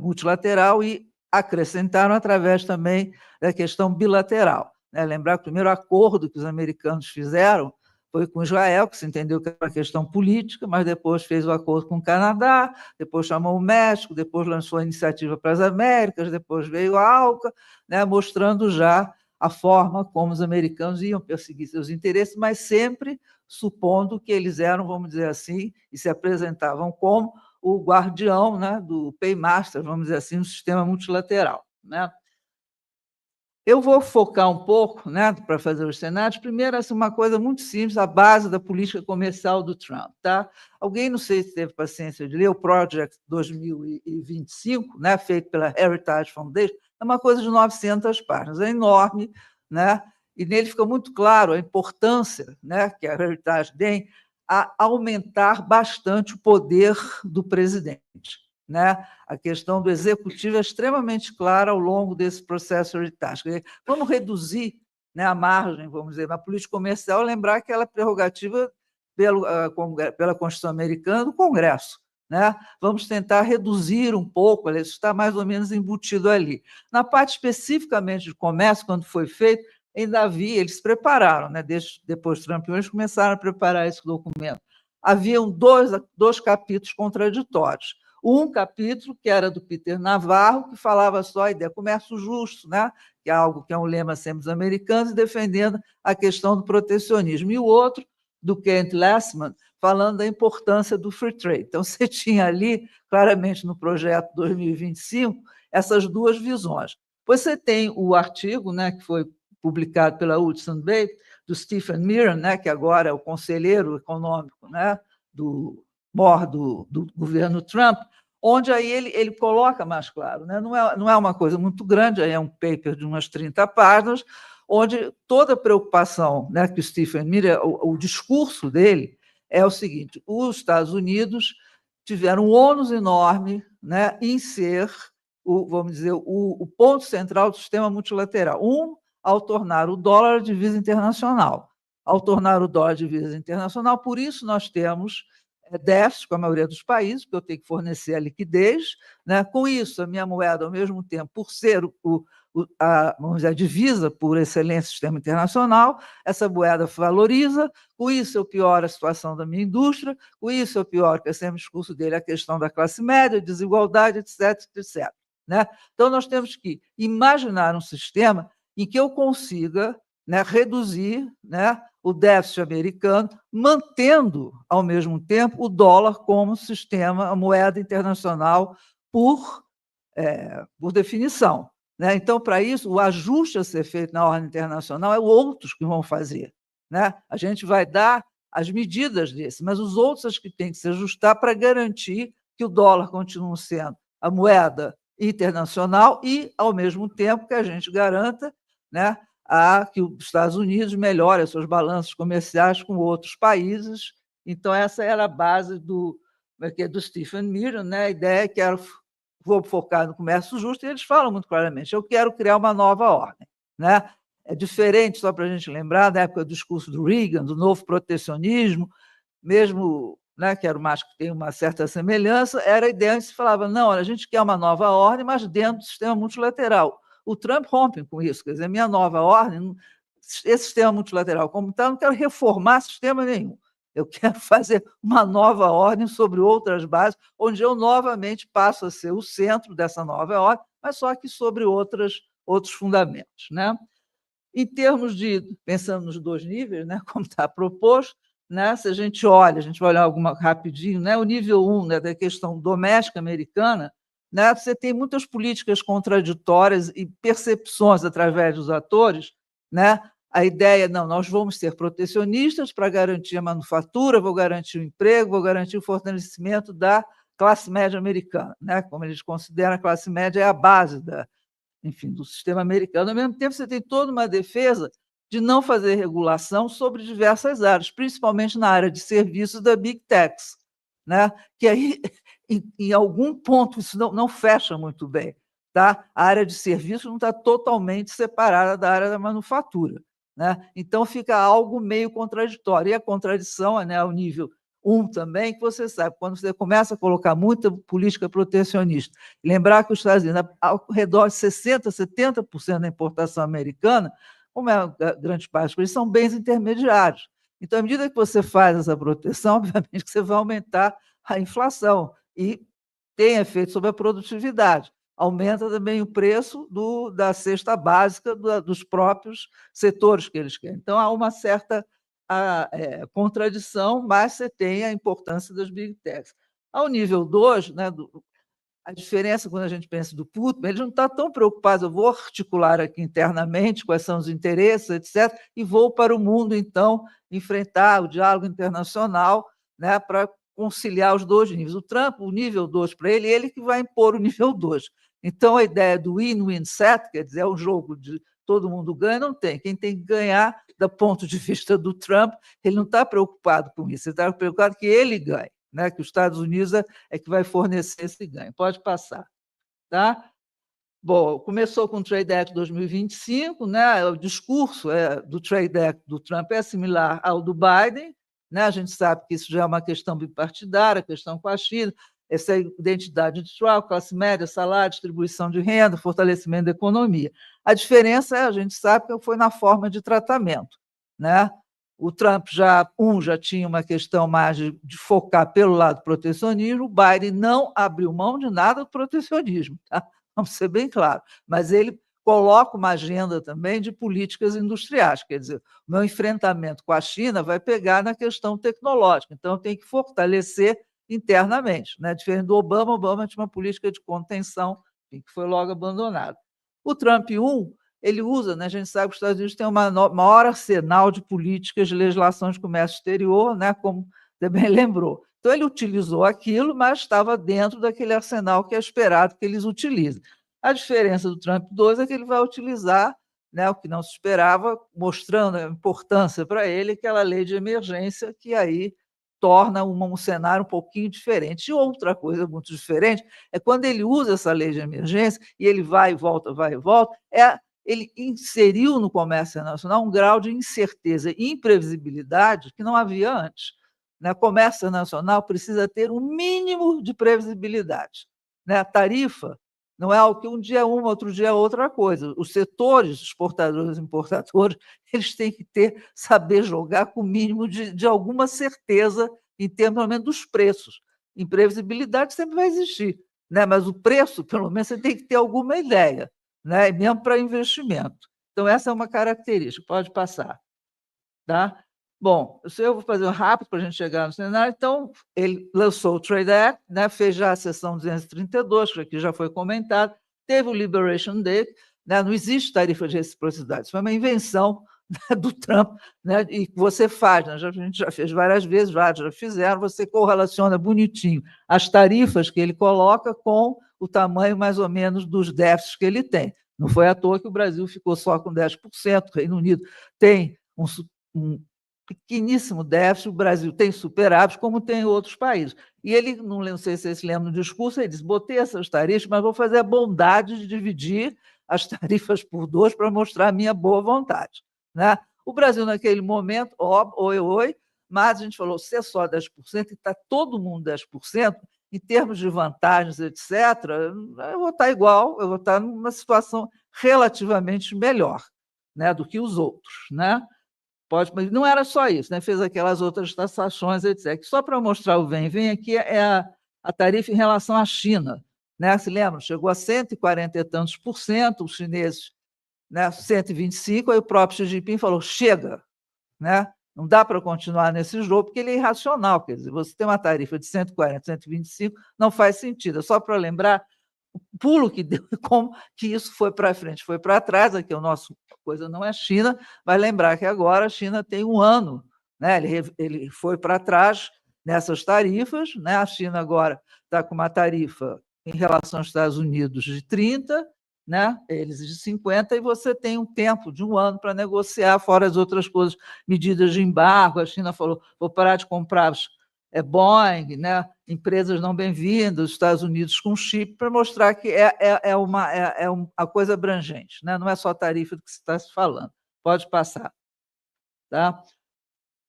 multilateral e acrescentaram através também da questão bilateral. Né? Lembrar que o primeiro acordo que os americanos fizeram foi com Israel, que se entendeu que era uma questão política, mas depois fez o acordo com o Canadá, depois chamou o México, depois lançou a Iniciativa para as Américas, depois veio a ALCA, né, mostrando já a forma como os americanos iam perseguir seus interesses, mas sempre supondo que eles eram, vamos dizer assim, e se apresentavam como o guardião, né, do paymaster, vamos dizer assim, no sistema multilateral. Né? Eu vou focar um pouco, né, para fazer os cenários. Primeiro, assim, uma coisa muito simples, a base da política comercial do Trump. Tá? Alguém, não sei se teve paciência de ler, o Project 2025, né, feito pela Heritage Foundation, é uma coisa de 900 páginas, é enorme, né? E nele fica muito claro a importância, né, que a Heritage tem a aumentar bastante o poder do presidente. Né? A questão do executivo é extremamente clara ao longo desse processo Heritage. Vamos reduzir, né, a margem, vamos dizer, na política comercial, lembrar que ela é prerrogativa pela Constituição Americana do Congresso. Né? Vamos tentar reduzir um pouco, isso está mais ou menos embutido ali. Na parte especificamente de comércio, quando foi feito, ainda havia, eles se prepararam, né? Depois do Trump, eles começaram a preparar esse documento. Haviam dois capítulos contraditórios. Um capítulo, que era do Peter Navarro, que falava só a ideia de comércio justo, né? Que é algo que é um lema sempre dos americanos, defendendo a questão do protecionismo. E o outro, do Kent Lessman, falando da importância do free trade. Então, você tinha ali, claramente, no projeto 2025, essas duas visões. Depois você tem o artigo, né, que foi publicado pela Hudson Bay, do Stephen Miran, né, que agora é o conselheiro econômico, né, do governo Trump, onde aí ele coloca mais claro, né? Não é uma coisa muito grande, aí é um paper de umas 30 páginas, onde toda a preocupação, né, que o Stephen Miran, o discurso dele é o seguinte: os Estados Unidos tiveram um ônus enorme, né, em ser, vamos dizer, o ponto central do sistema multilateral. Ao tornar o dólar divisa internacional. Ao tornar o dólar divisa internacional, por isso nós temos déficit com a maioria dos países, porque eu tenho que fornecer a liquidez, né? Com isso, a minha moeda, ao mesmo tempo, por ser vamos dizer, a divisa por excelência do sistema internacional, essa moeda valoriza, com isso eu pioro a situação da minha indústria, com isso eu pioro, que é sempre o discurso dele, a questão da classe média, desigualdade, etc, etc. Né? Então, nós temos que imaginar um sistema em que eu consiga, né, reduzir, né, o déficit americano, mantendo, ao mesmo tempo, o dólar como sistema, a moeda internacional por definição. Né? Então, para isso, o ajuste a ser feito na ordem internacional é outros que vão fazer. Né? A gente vai dar as medidas desse, mas os outros que têm que se ajustar para garantir que o dólar continue sendo a moeda internacional e, ao mesmo tempo, que a gente garanta, né, que os Estados Unidos melhore os seus balanços comerciais com outros países. Então, essa era a base do Stephen Miran, né? A ideia é que vou focar no comércio justo, e eles falam muito claramente, eu quero criar uma nova ordem. Né? É diferente, só para a gente lembrar, da época do discurso do Reagan, do novo protecionismo, mesmo, né, que era mais que tem uma certa semelhança, era a ideia que se falava, não, a gente quer uma nova ordem, mas dentro do sistema multilateral. O Trump rompe com isso, quer dizer, minha nova ordem, esse sistema multilateral como está, não quero reformar sistema nenhum. Eu quero fazer uma nova ordem sobre outras bases, onde eu novamente passo a ser o centro dessa nova ordem, mas só que sobre outros fundamentos. Né? Em termos de, pensando nos dois níveis, né, como está proposto, né, se a gente olha, a gente vai olhar alguma rapidinho, né, o nível 1, né, da questão doméstica americana, né, você tem muitas políticas contraditórias e percepções através dos atores, né, a ideia, não, nós vamos ser protecionistas para garantir a manufatura, vou garantir o emprego, vou garantir o fortalecimento da classe média americana. Né? Como eles consideram, a classe média é a base do sistema americano. Ao mesmo tempo, você tem toda uma defesa de não fazer regulação sobre diversas áreas, principalmente na área de serviços da Big Techs, né? Que aí, em algum ponto, isso não fecha muito bem. Tá? A área de serviços não está totalmente separada da área da manufatura. Né? Então, fica algo meio contraditório. E a contradição é, né, ao nível 1 também, que você sabe, quando você começa a colocar muita política protecionista, lembrar que os Estados Unidos, ao redor de 60%, 70% da importação americana, como é a grande parte, eles são bens intermediários. Então, à medida que você faz essa proteção, obviamente que você vai aumentar a inflação e tem efeito sobre a produtividade. Aumenta também o preço da cesta básica dos próprios setores que eles querem. Então, há uma certa contradição, mas você tem a importância das Big Techs. Ao nível 2, né, a diferença quando a gente pensa do Putin, ele não está tão preocupado, eu vou articular aqui internamente quais são os interesses, etc., e vou para o mundo, então, enfrentar o diálogo internacional, né, para conciliar os dois níveis. O Trump, o nível 2 para ele que vai impor o nível 2. Então, a ideia do win-win set, quer dizer, é um jogo de todo mundo ganha, não tem. Quem tem que ganhar, do ponto de vista do Trump, ele não está preocupado com isso, ele está preocupado que ele ganhe, né? Que os Estados Unidos é que vai fornecer esse ganho. Pode passar. Tá? Bom, começou com o Trade Act 2025, né? O discurso do Trade Act do Trump é similar ao do Biden, né? A gente sabe que isso já é uma questão bipartidária, questão com a China, essa identidade industrial, classe média, salário, distribuição de renda, fortalecimento da economia. A diferença, a gente sabe, que foi na forma de tratamento. Né? O Trump já tinha uma questão mais de focar pelo lado do protecionismo, o Biden não abriu mão de nada do protecionismo, tá? Vamos ser bem claros, mas ele coloca uma agenda também de políticas industriais, quer dizer, o meu enfrentamento com a China vai pegar na questão tecnológica, então tem que fortalecer internamente. Né? Diferente do Obama tinha uma política de contenção que foi logo abandonada. O Trump 1, ele usa, né, a gente sabe que os Estados Unidos têm um maior arsenal de políticas de legislação de comércio exterior, né, como também lembrou. Então, ele utilizou aquilo, mas estava dentro daquele arsenal que é esperado que eles utilizem. A diferença do Trump 2 é que ele vai utilizar, né, o que não se esperava, mostrando a importância para ele, aquela lei de emergência, que aí torna um cenário um pouquinho diferente. E outra coisa muito diferente é quando ele usa essa lei de emergência e ele vai e volta, ele inseriu no comércio internacional um grau de incerteza e imprevisibilidade que não havia antes. né? Comércio nacional precisa ter um mínimo de previsibilidade, né? A tarifa não é algo que um dia é uma, outro dia é outra coisa. Os setores, exportadores e importadores, eles têm que saber jogar com o mínimo de alguma certeza em termos, pelo menos, dos preços. Imprevisibilidade sempre vai existir, né? Mas o preço, pelo menos, você tem que ter alguma ideia, né? Mesmo para investimento. Então, essa é uma característica. Pode passar. Tá? Bom, eu vou fazer rápido para a gente chegar no cenário. Então, ele lançou o Trade Act, né? Fez já a seção 232, que aqui já foi comentado, teve o Liberation Day, né? Não existe tarifa de reciprocidade, isso foi uma invenção, né, do Trump, né? E que você faz, né? A gente já fez várias vezes, vários já fizeram, você correlaciona bonitinho as tarifas que ele coloca com o tamanho, mais ou menos, dos déficits que ele tem. Não foi à toa que o Brasil ficou só com 10%, o Reino Unido tem um pequeníssimo déficit, o Brasil tem superávit, como tem outros países. E ele, não sei se vocês se lembram do discurso, ele disse, botei essas tarifas, mas vou fazer a bondade de dividir as tarifas por 2 para mostrar a minha boa vontade, né? O Brasil, naquele momento, oi, mas a gente falou, se é só 10% e está todo mundo 10%, em termos de vantagens, etc., eu vou estar igual, eu vou estar numa situação relativamente melhor, né, do que os outros, né? Mas não era só isso, né? Fez aquelas outras taxações, etc. Só para mostrar o vem aqui é a tarifa em relação à China, né? Se lembra? Chegou a 140 e tantos por cento, os chineses, né? 125, aí o próprio Xi Jinping falou, chega, né? Não dá para continuar nesse jogo, porque ele é irracional, quer dizer, você tem uma tarifa de 140, 125, não faz sentido. É só para lembrar o pulo que deu, como que isso foi para frente, foi para trás, aqui o nosso coisa não é China, vai lembrar que agora a China tem um ano, né? Ele foi para trás nessas tarifas, né? A China agora está com uma tarifa em relação aos Estados Unidos de 30, né? Eles de 50, e você tem um tempo de um ano para negociar, fora as outras coisas, medidas de embargo. A China falou, vou parar de comprar Boeing, né? Empresas não bem-vindas, os Estados Unidos com chip, para mostrar que é uma coisa abrangente, né? Não é só a tarifa do que se está se falando. Pode passar. Tá?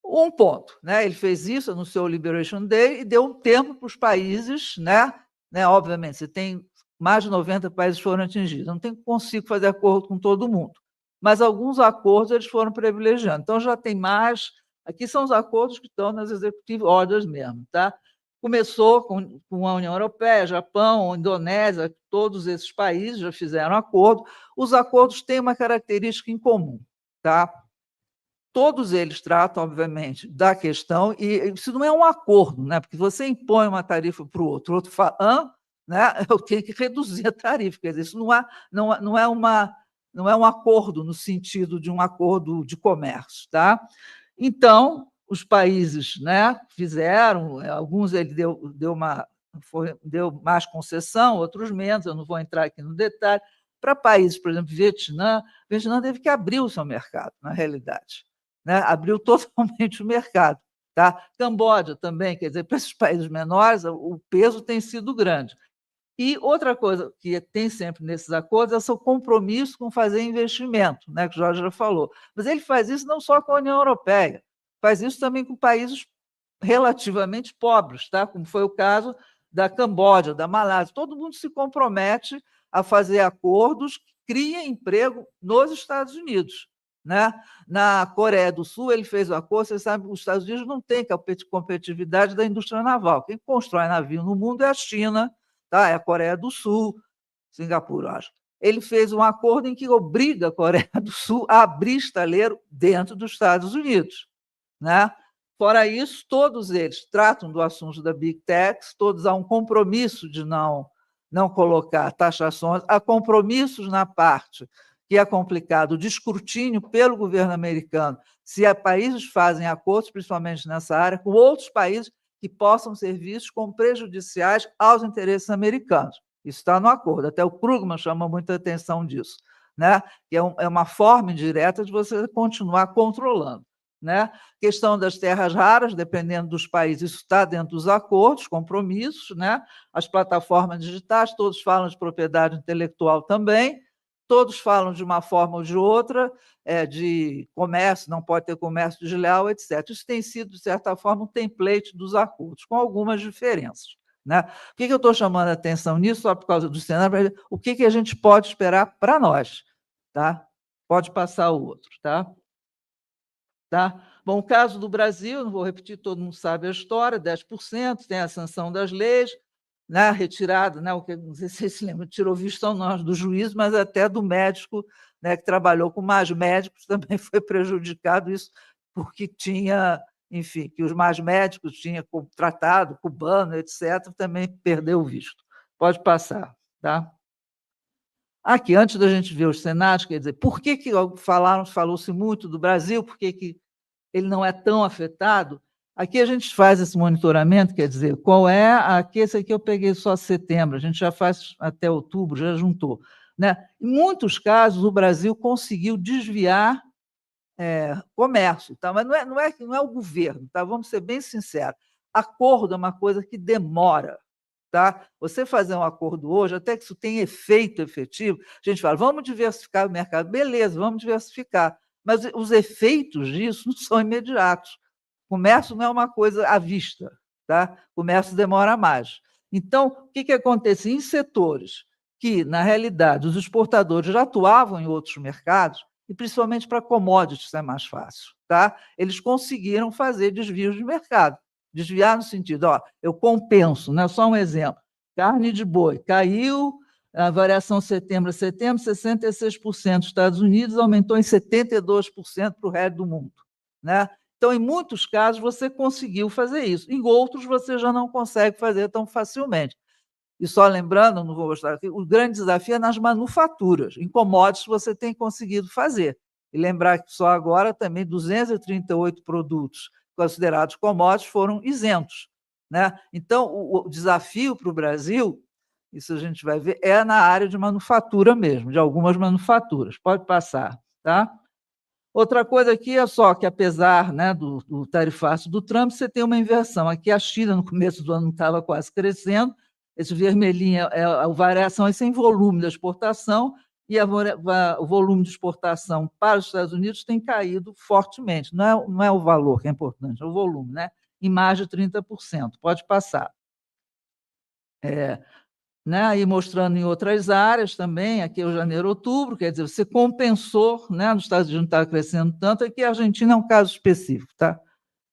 Um ponto, né? Ele fez isso, anunciou o Liberation Day e deu um tempo para os países, né? Obviamente, você tem mais de 90 países foram atingidos, não consigo fazer acordo com todo mundo, mas alguns acordos eles foram privilegiando. Então, já tem mais. Aqui são os acordos que estão nas executive orders mesmo, tá? Começou com a União Europeia, Japão, Indonésia, todos esses países já fizeram acordo. Os acordos têm uma característica em comum, tá? Todos eles tratam, obviamente, da questão, e isso não é um acordo, né? Porque você impõe uma tarifa para o outro fala, né? Eu tenho que reduzir a tarifa, quer dizer, isso não é um acordo no sentido de um acordo de comércio, tá? Então, os países, né, fizeram, alguns ele deu mais concessão, outros menos, eu não vou entrar aqui no detalhe. Para países, por exemplo, Vietnã teve que abrir o seu mercado, na realidade, né? Abriu totalmente o mercado. Tá? Camboja também, quer dizer, para esses países menores, o peso tem sido grande. E outra coisa que tem sempre nesses acordos é o compromisso com fazer investimento, né, que o Jorge já falou. Mas ele faz isso não só com a União Europeia, faz isso também com países relativamente pobres, tá? Como foi o caso da Camboja, da Malásia. Todo mundo se compromete a fazer acordos que criem emprego nos Estados Unidos, né? Na Coreia do Sul, ele fez um acordo, você sabe, os Estados Unidos não têm competitividade da indústria naval. Quem constrói navio no mundo é a China, tá? É a Coreia do Sul, Singapura, acho. Ele fez um acordo em que obriga a Coreia do Sul a abrir estaleiro dentro dos Estados Unidos, né? Fora isso, todos eles tratam do assunto da Big Techs, todos há um compromisso de não colocar taxações, há compromissos na parte que é complicado, de escrutínio pelo governo americano, se países fazem acordos, principalmente nessa área, com outros países que possam ser vistos como prejudiciais aos interesses americanos. Isso está no acordo. Até o Krugman chama muita atenção disso, né? Que é uma forma indireta de você continuar controlando, né? Questão das terras raras, dependendo dos países, isso está dentro dos acordos, compromissos, né? As plataformas digitais, todos falam de propriedade intelectual também, todos falam de uma forma ou de outra, de comércio, não pode ter comércio desleal, etc. Isso tem sido, de certa forma, um template dos acordos, com algumas diferenças. Né? Por que eu estou chamando a atenção nisso? Só por causa do cenário, o que a gente pode esperar para nós? Tá? Pode passar o outro. Tá? Bom, o caso do Brasil, não vou repetir, todo mundo sabe a história, 10%, tem a sanção das leis, né, retirada, né, não sei se vocês se lembram, tirou vista não do juiz, mas até do médico, né, que trabalhou com mais médicos, também foi prejudicado isso, porque tinha, enfim, que os mais médicos tinham contratado, cubano, etc., também perdeu o visto. Pode passar. Tá? Aqui, antes da gente ver os cenários, quer dizer, por que falou-se muito do Brasil, por que ele não é tão afetado? Aqui a gente faz esse monitoramento, quer dizer, qual é aqui, esse aqui eu peguei só setembro, a gente já faz até outubro, já juntou. Né? Em muitos casos, o Brasil conseguiu desviar comércio, tá? Mas não é o governo, tá? Vamos ser bem sinceros. Acordo é uma coisa que demora. Tá? Você fazer um acordo hoje, até que isso tenha efeito efetivo, a gente fala, vamos diversificar o mercado. Beleza, vamos diversificar. Mas os efeitos disso não são imediatos. O comércio não é uma coisa à vista, tá? O comércio demora mais. Então, o que acontece? Em setores que, na realidade, os exportadores já atuavam em outros mercados, e principalmente para commodities é mais fácil, tá? Eles conseguiram fazer desvios de mercado. Desviar no sentido, eu compenso, né? Só um exemplo. Carne de boi caiu, a variação setembro a setembro, 66% dos Estados Unidos, aumentou em 72% para o resto do mundo. Né? Então, em muitos casos, você conseguiu fazer isso. Em outros, você já não consegue fazer tão facilmente. E só lembrando, não vou mostrar aqui, o grande desafio é nas manufaturas. Em commodities, você tem conseguido fazer. E lembrar que só agora também 238 produtos considerados commodities foram isentos. Né? Então, o desafio para o Brasil, isso a gente vai ver, é na área de manufatura mesmo, de algumas manufaturas. Pode passar. Tá? Outra coisa aqui é só que, apesar, né, do tarifácio do Trump, você tem uma inversão. Aqui a China, no começo do ano, estava quase crescendo, esse vermelhinho é a variação em volume da exportação, e o volume de exportação para os Estados Unidos tem caído fortemente. Não é o valor que é importante, é o volume, né? Em mais de 30%. Pode passar. Né? E mostrando em outras áreas também, aqui é o janeiro, outubro, quer dizer, você compensou, né? Nos Estados Unidos não está crescendo tanto, aqui a Argentina é um caso específico, tá?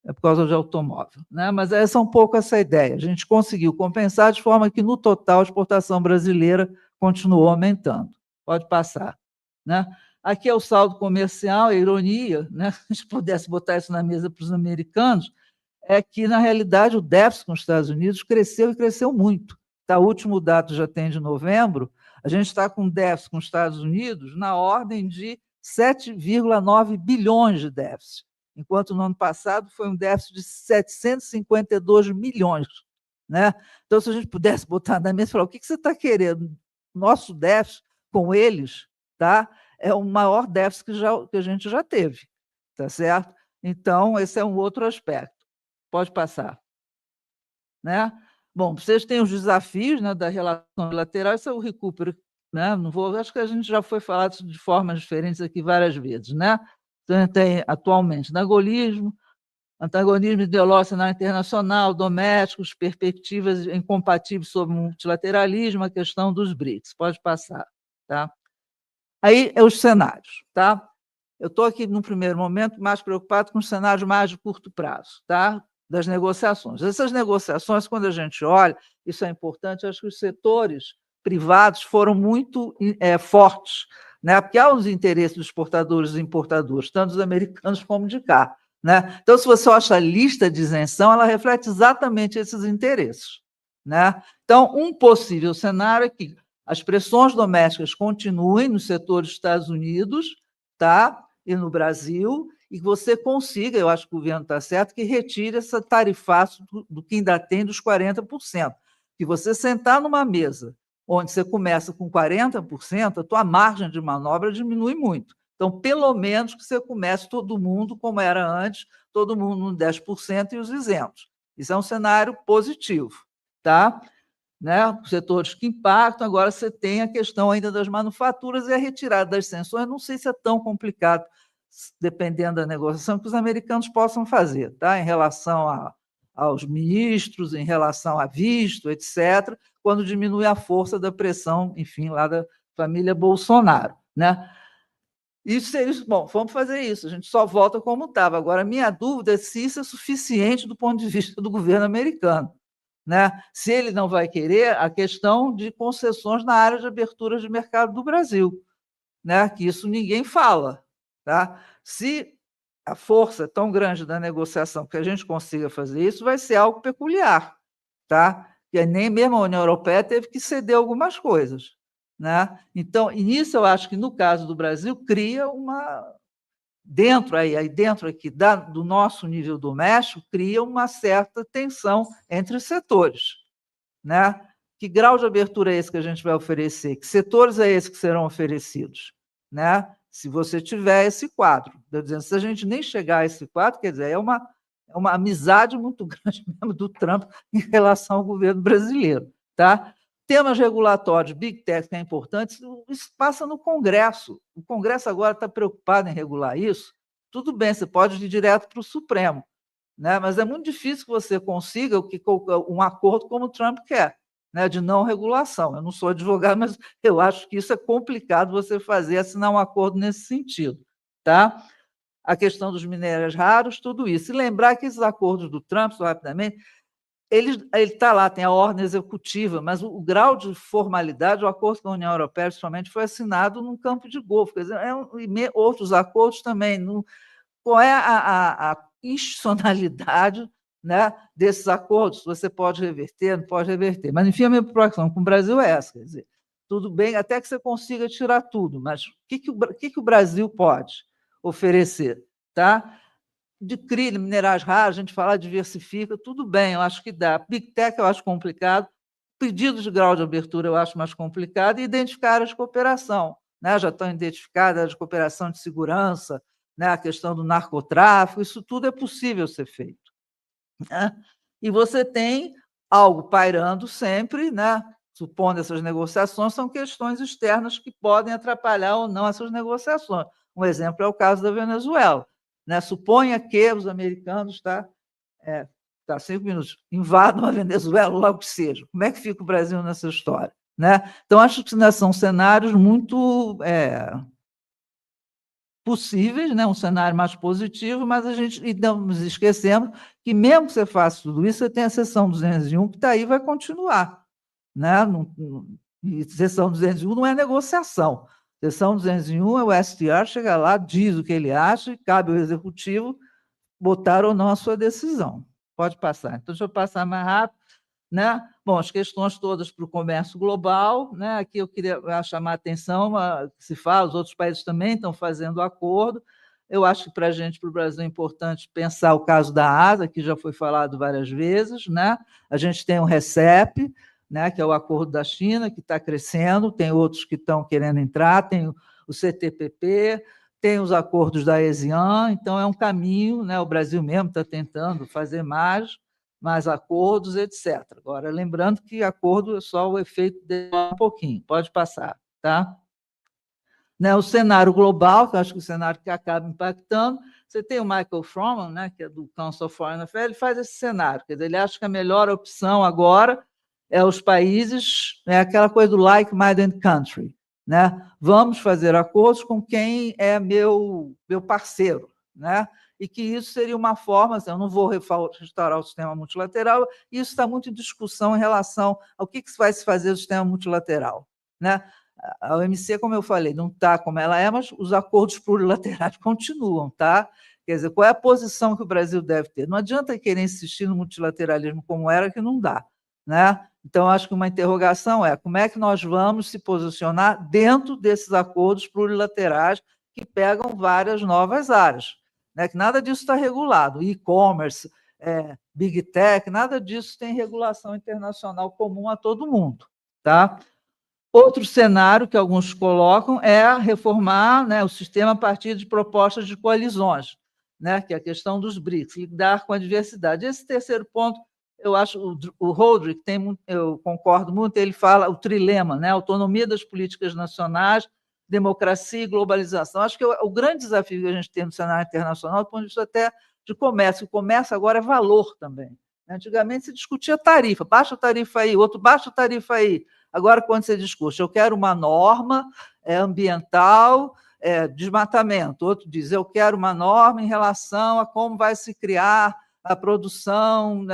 É por causa de automóvel. Né? Mas essa é um pouco essa ideia. A gente conseguiu compensar de forma que, no total, a exportação brasileira continuou aumentando. Pode passar. Né? Aqui é o saldo comercial, a ironia, né? Se a gente pudesse botar isso na mesa para os americanos, é que, na realidade, o déficit com os Estados Unidos cresceu e cresceu muito. Tá, o último dado já tem de novembro, a gente está com déficit com os Estados Unidos na ordem de 7,9 bilhões de déficit, enquanto no ano passado foi um déficit de 752 milhões. Né? Então, se a gente pudesse botar na mesa e falar, o que você está querendo? Nosso déficit com eles, tá? É o maior déficit que a gente já teve, tá certo? Então, esse é um outro aspecto. Pode passar. Né? Bom, vocês têm os desafios, né, da relação bilateral, isso é o recupero, né? Não vou, acho que a gente já foi falado de formas diferentes aqui várias vezes, né? Então, tem atualmente antagonismo ideológico na internacional, domésticos, perspectivas incompatíveis sobre o multilateralismo, a questão dos BRICS. Pode passar. Tá? Aí é os cenários. Tá? Eu estou aqui, no primeiro momento, mais preocupado com os cenários mais de curto prazo, tá? Das negociações. Essas negociações, quando a gente olha, isso é importante, acho que os setores privados foram muito fortes, né? Porque há os interesses dos exportadores e importadores, tanto dos americanos como de cá. Né? Então, se você acha a lista de isenção, ela reflete exatamente esses interesses. Né? Então, um possível cenário é que as pressões domésticas continuem nos setores dos Estados Unidos, tá? E no Brasil, e que você consiga, eu acho que o governo está certo, que retire essa tarifaço do que ainda tem dos 40%. Que você sentar numa mesa onde você começa com 40%, a tua margem de manobra diminui muito. Então, pelo menos que você comece todo mundo, como era antes, todo mundo no 10% e os isentos. Isso é um cenário positivo. Tá? né? Setores que impactam. Agora você tem a questão ainda das manufaturas e a retirada das sanções. Não sei se é tão complicado, dependendo da negociação, que os americanos possam fazer, tá? Em relação aos ministros, em relação a visto, etc., quando diminui a força da pressão, enfim, lá da família Bolsonaro, né? Isso seria bom, vamos fazer isso, a gente só volta como estava. Agora, a minha dúvida é se isso é suficiente do ponto de vista do governo americano, né? Se ele não vai querer a questão de concessões na área de abertura de mercado do Brasil, né? Que isso ninguém fala, tá? Se a força é tão grande da negociação que a gente consiga fazer isso, vai ser algo peculiar, tá? E nem mesmo a União Europeia teve que ceder algumas coisas, né? Então, nisso eu acho que no caso do Brasil cria uma dentro aqui do nosso nível doméstico cria uma certa tensão entre os setores, né? Que grau de abertura é esse que a gente vai oferecer? Que setores é esse que serão oferecidos, né? Se você tiver esse quadro, dizendo, se a gente nem chegar a esse quadro, quer dizer, é uma amizade muito grande mesmo do Trump em relação ao governo brasileiro, tá? Temas regulatórios, Big Tech, que é importante, isso passa no Congresso. O Congresso agora está preocupado em regular isso. Tudo bem, você pode ir direto para o Supremo, né? Mas é muito difícil que você consiga um acordo como o Trump quer, né? De não regulação. Eu não sou advogado, mas eu acho que isso é complicado você fazer, assinar um acordo nesse sentido, tá? A questão dos minérios raros, tudo isso. E lembrar que esses acordos do Trump, só rapidamente, ele está lá, tem a ordem executiva, mas o grau de formalidade, o acordo com a União Europeia, principalmente, foi assinado num campo de golfe. Quer dizer, outros acordos também. Qual é a institucionalidade, né, desses acordos? Você pode reverter, não pode reverter. Mas, enfim, a minha preocupação com o Brasil é essa. Quer dizer, tudo bem, até que você consiga tirar tudo, mas o que o Brasil pode oferecer? Tá? De CRI, minerais raros, a gente fala, diversifica, tudo bem, eu acho que dá. Big Tech eu acho complicado, pedidos de grau de abertura eu acho mais complicado, e identificar áreas de cooperação, né? Já estão identificadas áreas de cooperação de segurança, né? A questão do narcotráfico, isso tudo é possível ser feito, né? E você tem algo pairando sempre, né? Supondo essas negociações, são questões externas que podem atrapalhar ou não essas negociações. Um exemplo é o caso da Venezuela, né? Suponha que os americanos, tá 5 minutos, invadam a Venezuela, logo que seja. Como é que fica o Brasil nessa história, né? Então, acho que são cenários muito possíveis, né? Um cenário mais positivo, mas a gente não nos esquecemos que, mesmo que você faça tudo isso, você tem a seção 201 que está aí e vai continuar, né? E seção 201 não é negociação. Seção 201 é o STR, chega lá, diz o que ele acha, e cabe ao executivo botar ou não a sua decisão. Pode passar. Então, deixa eu passar mais rápido, né? Bom, as questões todas para o comércio global, né? Aqui eu queria chamar a atenção, se fala, os outros países também estão fazendo acordo. Eu acho que para a gente, para o Brasil, é importante pensar o caso da ASA, que já foi falado várias vezes, né? A gente tem o RCEP, né, que é o acordo da China, que está crescendo, tem outros que estão querendo entrar, tem o CTPP, tem os acordos da ASEAN, então é um caminho, né? O Brasil mesmo está tentando fazer mais acordos, etc. Agora, lembrando que acordo é só o efeito de um pouquinho, pode passar, tá? Né, o cenário global, que eu acho que é o cenário que acaba impactando, você tem o Michael Froman, né, que é do Council of Foreign Affairs, ele faz esse cenário, quer dizer, ele acha que a melhor opção agora é os países, é aquela coisa do like-minded country, né? Vamos fazer acordos com quem é meu parceiro, né? E que isso seria uma forma, assim, eu não vou restaurar o sistema multilateral, e isso está muito em discussão em relação ao que vai se fazer do sistema multilateral, né? A OMC, como eu falei, não está como ela é, mas os acordos plurilaterais continuam, tá? Quer dizer, qual é a posição que o Brasil deve ter? Não adianta querer insistir no multilateralismo como era, que não dá, né? Então, acho que uma interrogação é como é que nós vamos se posicionar dentro desses acordos plurilaterais que pegam várias novas áreas, né? Que nada disso está regulado. E-commerce, Big Tech, nada disso tem regulação internacional comum a todo mundo, tá? Outro cenário que alguns colocam é reformar, né, o sistema a partir de propostas de coalizões, né, que é a questão dos BRICS, lidar com a diversidade. Esse terceiro ponto eu acho o Holdrych eu concordo muito, ele fala o trilema, né? Autonomia das políticas nacionais, democracia e globalização. Acho que o grande desafio que a gente tem no cenário internacional, do ponto de vista até de comércio, o comércio agora é valor também. Antigamente se discutia tarifa, baixa a tarifa aí, outro baixa a tarifa aí. Agora, quando você discute, eu quero uma norma ambiental, desmatamento, outro diz, eu quero uma norma em relação a como vai se criar a produção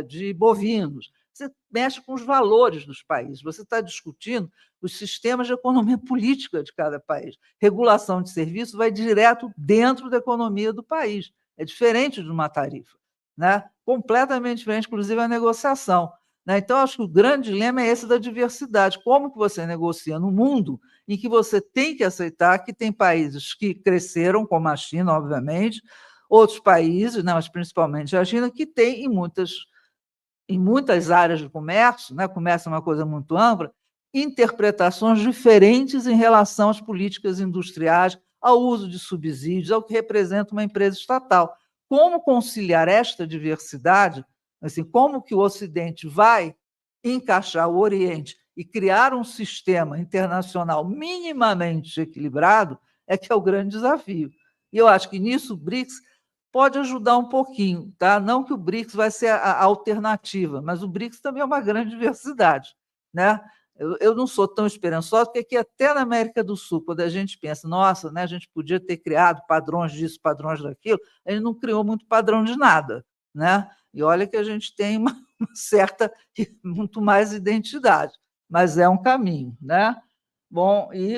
de bovinos. Você mexe com os valores dos países, você está discutindo os sistemas de economia política de cada país. Regulação de serviço vai direto dentro da economia do país, é diferente de uma tarifa, né? Completamente diferente, inclusive, a negociação. Né? Então, acho que o grande dilema é esse da diversidade. Como que você negocia no mundo em que você tem que aceitar que tem países que cresceram, como a China, obviamente, outros países, né, mas principalmente a China, que tem em muitas áreas de comércio, né, comércio é uma coisa muito ampla, interpretações diferentes em relação às políticas industriais, ao uso de subsídios, ao que representa uma empresa estatal. Como conciliar esta diversidade, assim, como que o Ocidente vai encaixar o Oriente e criar um sistema internacional minimamente equilibrado, é que é o grande desafio. E eu acho que nisso o BRICS pode ajudar um pouquinho, tá? Não que o BRICS vai ser a alternativa, mas o BRICS também é uma grande diversidade, né? Eu não sou tão esperançosa, porque aqui até na América do Sul, quando a gente pensa, nossa, né, a gente podia ter criado padrões disso, padrões daquilo, a gente não criou muito padrão de nada, né? E olha que a gente tem uma certa, muito mais identidade, mas é um caminho, né? Bom, e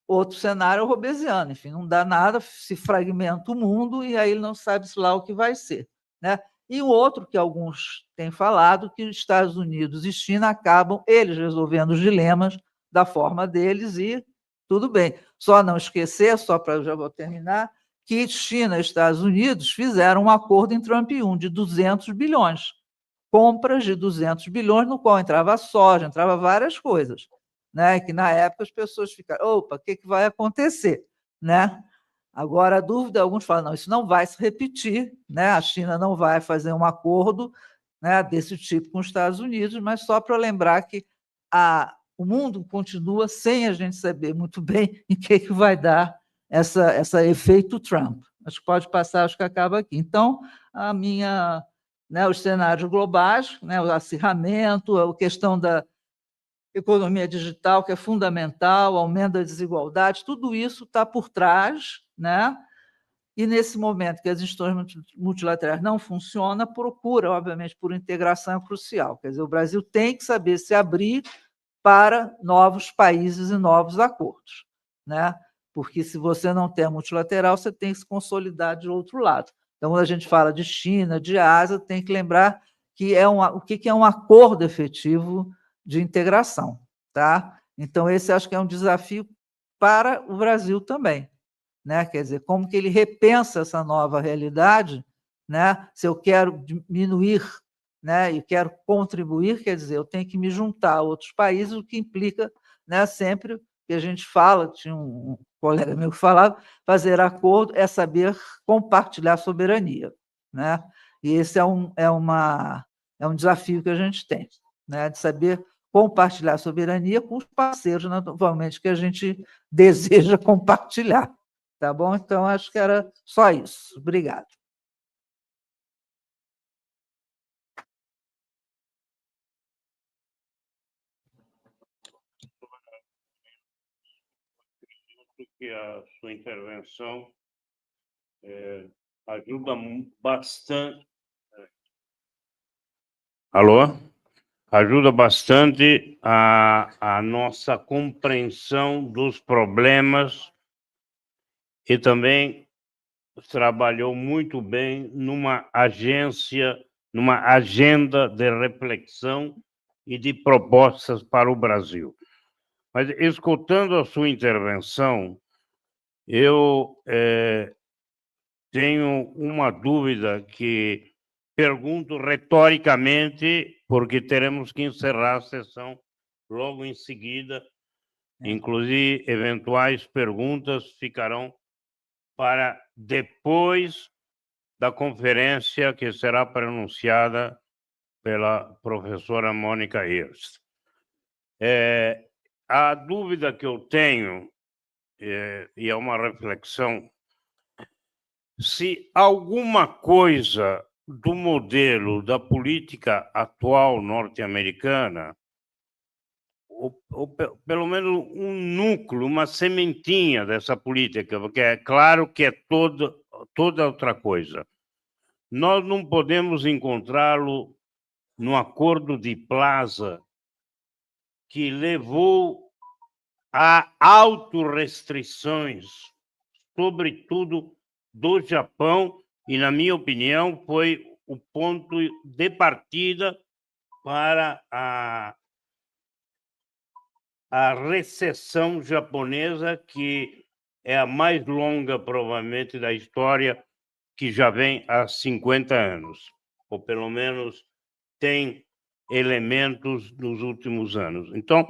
outro cenário é o robesiano, enfim, não dá nada, se fragmenta o mundo e aí ele não sabe lá o que vai ser, né? E o outro que alguns têm falado, que os Estados Unidos e China acabam eles resolvendo os dilemas da forma deles e tudo bem. Só não esquecer, só para já vou terminar, que China e Estados Unidos fizeram um acordo em Trump 1 de 200 bilhões, compras de 200 bilhões, no qual entrava soja, entrava várias coisas, né? Que na época as pessoas ficaram, opa, o que vai acontecer, né? Agora, a dúvida, alguns falam, não, isso não vai se repetir, né? A China não vai fazer um acordo, né, desse tipo com os Estados Unidos, mas só para lembrar que o mundo continua sem a gente saber muito bem em que vai dar essa efeito Trump. Acho que pode passar, acho que acaba aqui. Então, os cenários globais, né, o acirramento, a questão da economia digital, que é fundamental, aumento da desigualdade, tudo isso está por trás, né? E nesse momento que as instituições multilaterais não funcionam, procura, obviamente, por integração é crucial. Quer dizer, o Brasil tem que saber se abrir para novos países e novos acordos, né? Porque se você não tem a multilateral, você tem que se consolidar de outro lado. Então, quando a gente fala de China, de Ásia, tem que lembrar que o que é um acordo efetivo de integração, tá? Então, esse acho que é um desafio para o Brasil também, né? Quer dizer, como que ele repensa essa nova realidade, né? Se eu quero diminuir, né, e quero contribuir, quer dizer, eu tenho que me juntar a outros países, o que implica, né, sempre que a gente fala, tinha um colega meu que falava, fazer acordo é saber compartilhar soberania, né? E esse é um desafio que a gente tem, né, de saber compartilhar soberania com os parceiros, naturalmente, que a gente deseja compartilhar. Tá bom? Então, acho que era só isso. Obrigada. Que a sua intervenção ajuda bastante. Alô? Ajuda bastante a nossa compreensão dos problemas e também trabalhou muito bem numa agenda de reflexão e de propostas para o Brasil. Mas, escutando a sua intervenção, eu tenho uma dúvida que pergunto retoricamente, porque teremos que encerrar a sessão logo em seguida. Inclusive, eventuais perguntas ficarão para depois da conferência que será pronunciada pela professora Mônica Hirst. A dúvida que eu tenho, e é uma reflexão, se alguma coisa do modelo da política atual norte-americana, ou pelo menos um núcleo, uma sementinha dessa política, porque é claro que é toda outra coisa. Nós não podemos encontrá-lo no Acordo de Plaza, que levou a autorrestrições, sobretudo do Japão, e, na minha opinião, foi o ponto de partida para a recessão japonesa, que é a mais longa, provavelmente, da história, que já vem há 50 anos, ou pelo menos tem elementos nos últimos anos. Então,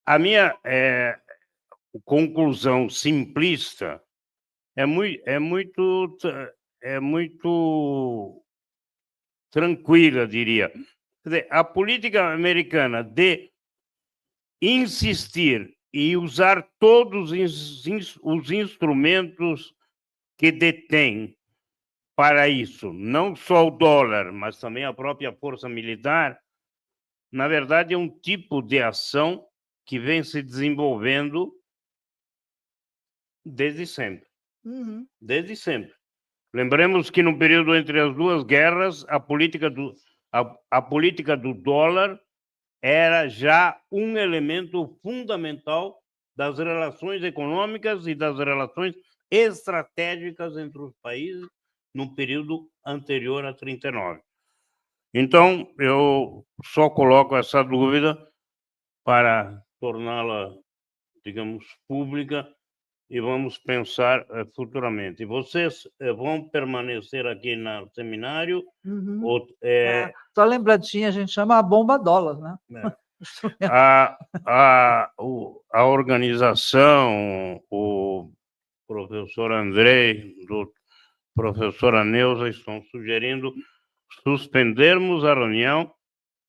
a minha conclusão simplista é muito tranquila, diria. Quer dizer, a política americana de insistir e usar todos os instrumentos que detém para isso, não só o dólar, mas também a própria força militar, na verdade, é um tipo de ação que vem se desenvolvendo desde sempre. Uhum. Desde sempre. Lembremos que no período entre as duas guerras, a política do dólar era já um elemento fundamental das relações econômicas e das relações estratégicas entre os países no período anterior a 39. Então, eu só coloco essa dúvida para torná-la, digamos, pública, e vamos pensar futuramente. Vocês vão permanecer aqui no seminário? Uhum. Ou, só lembradinha, a gente chama a bomba dólar, né? A organização, o professor Andrei, do professora Neuza, estão sugerindo suspendermos a reunião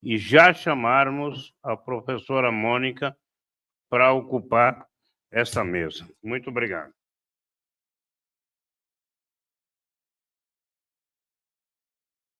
e já chamarmos a professora Mônica para ocupar essa mesa. Muito obrigado.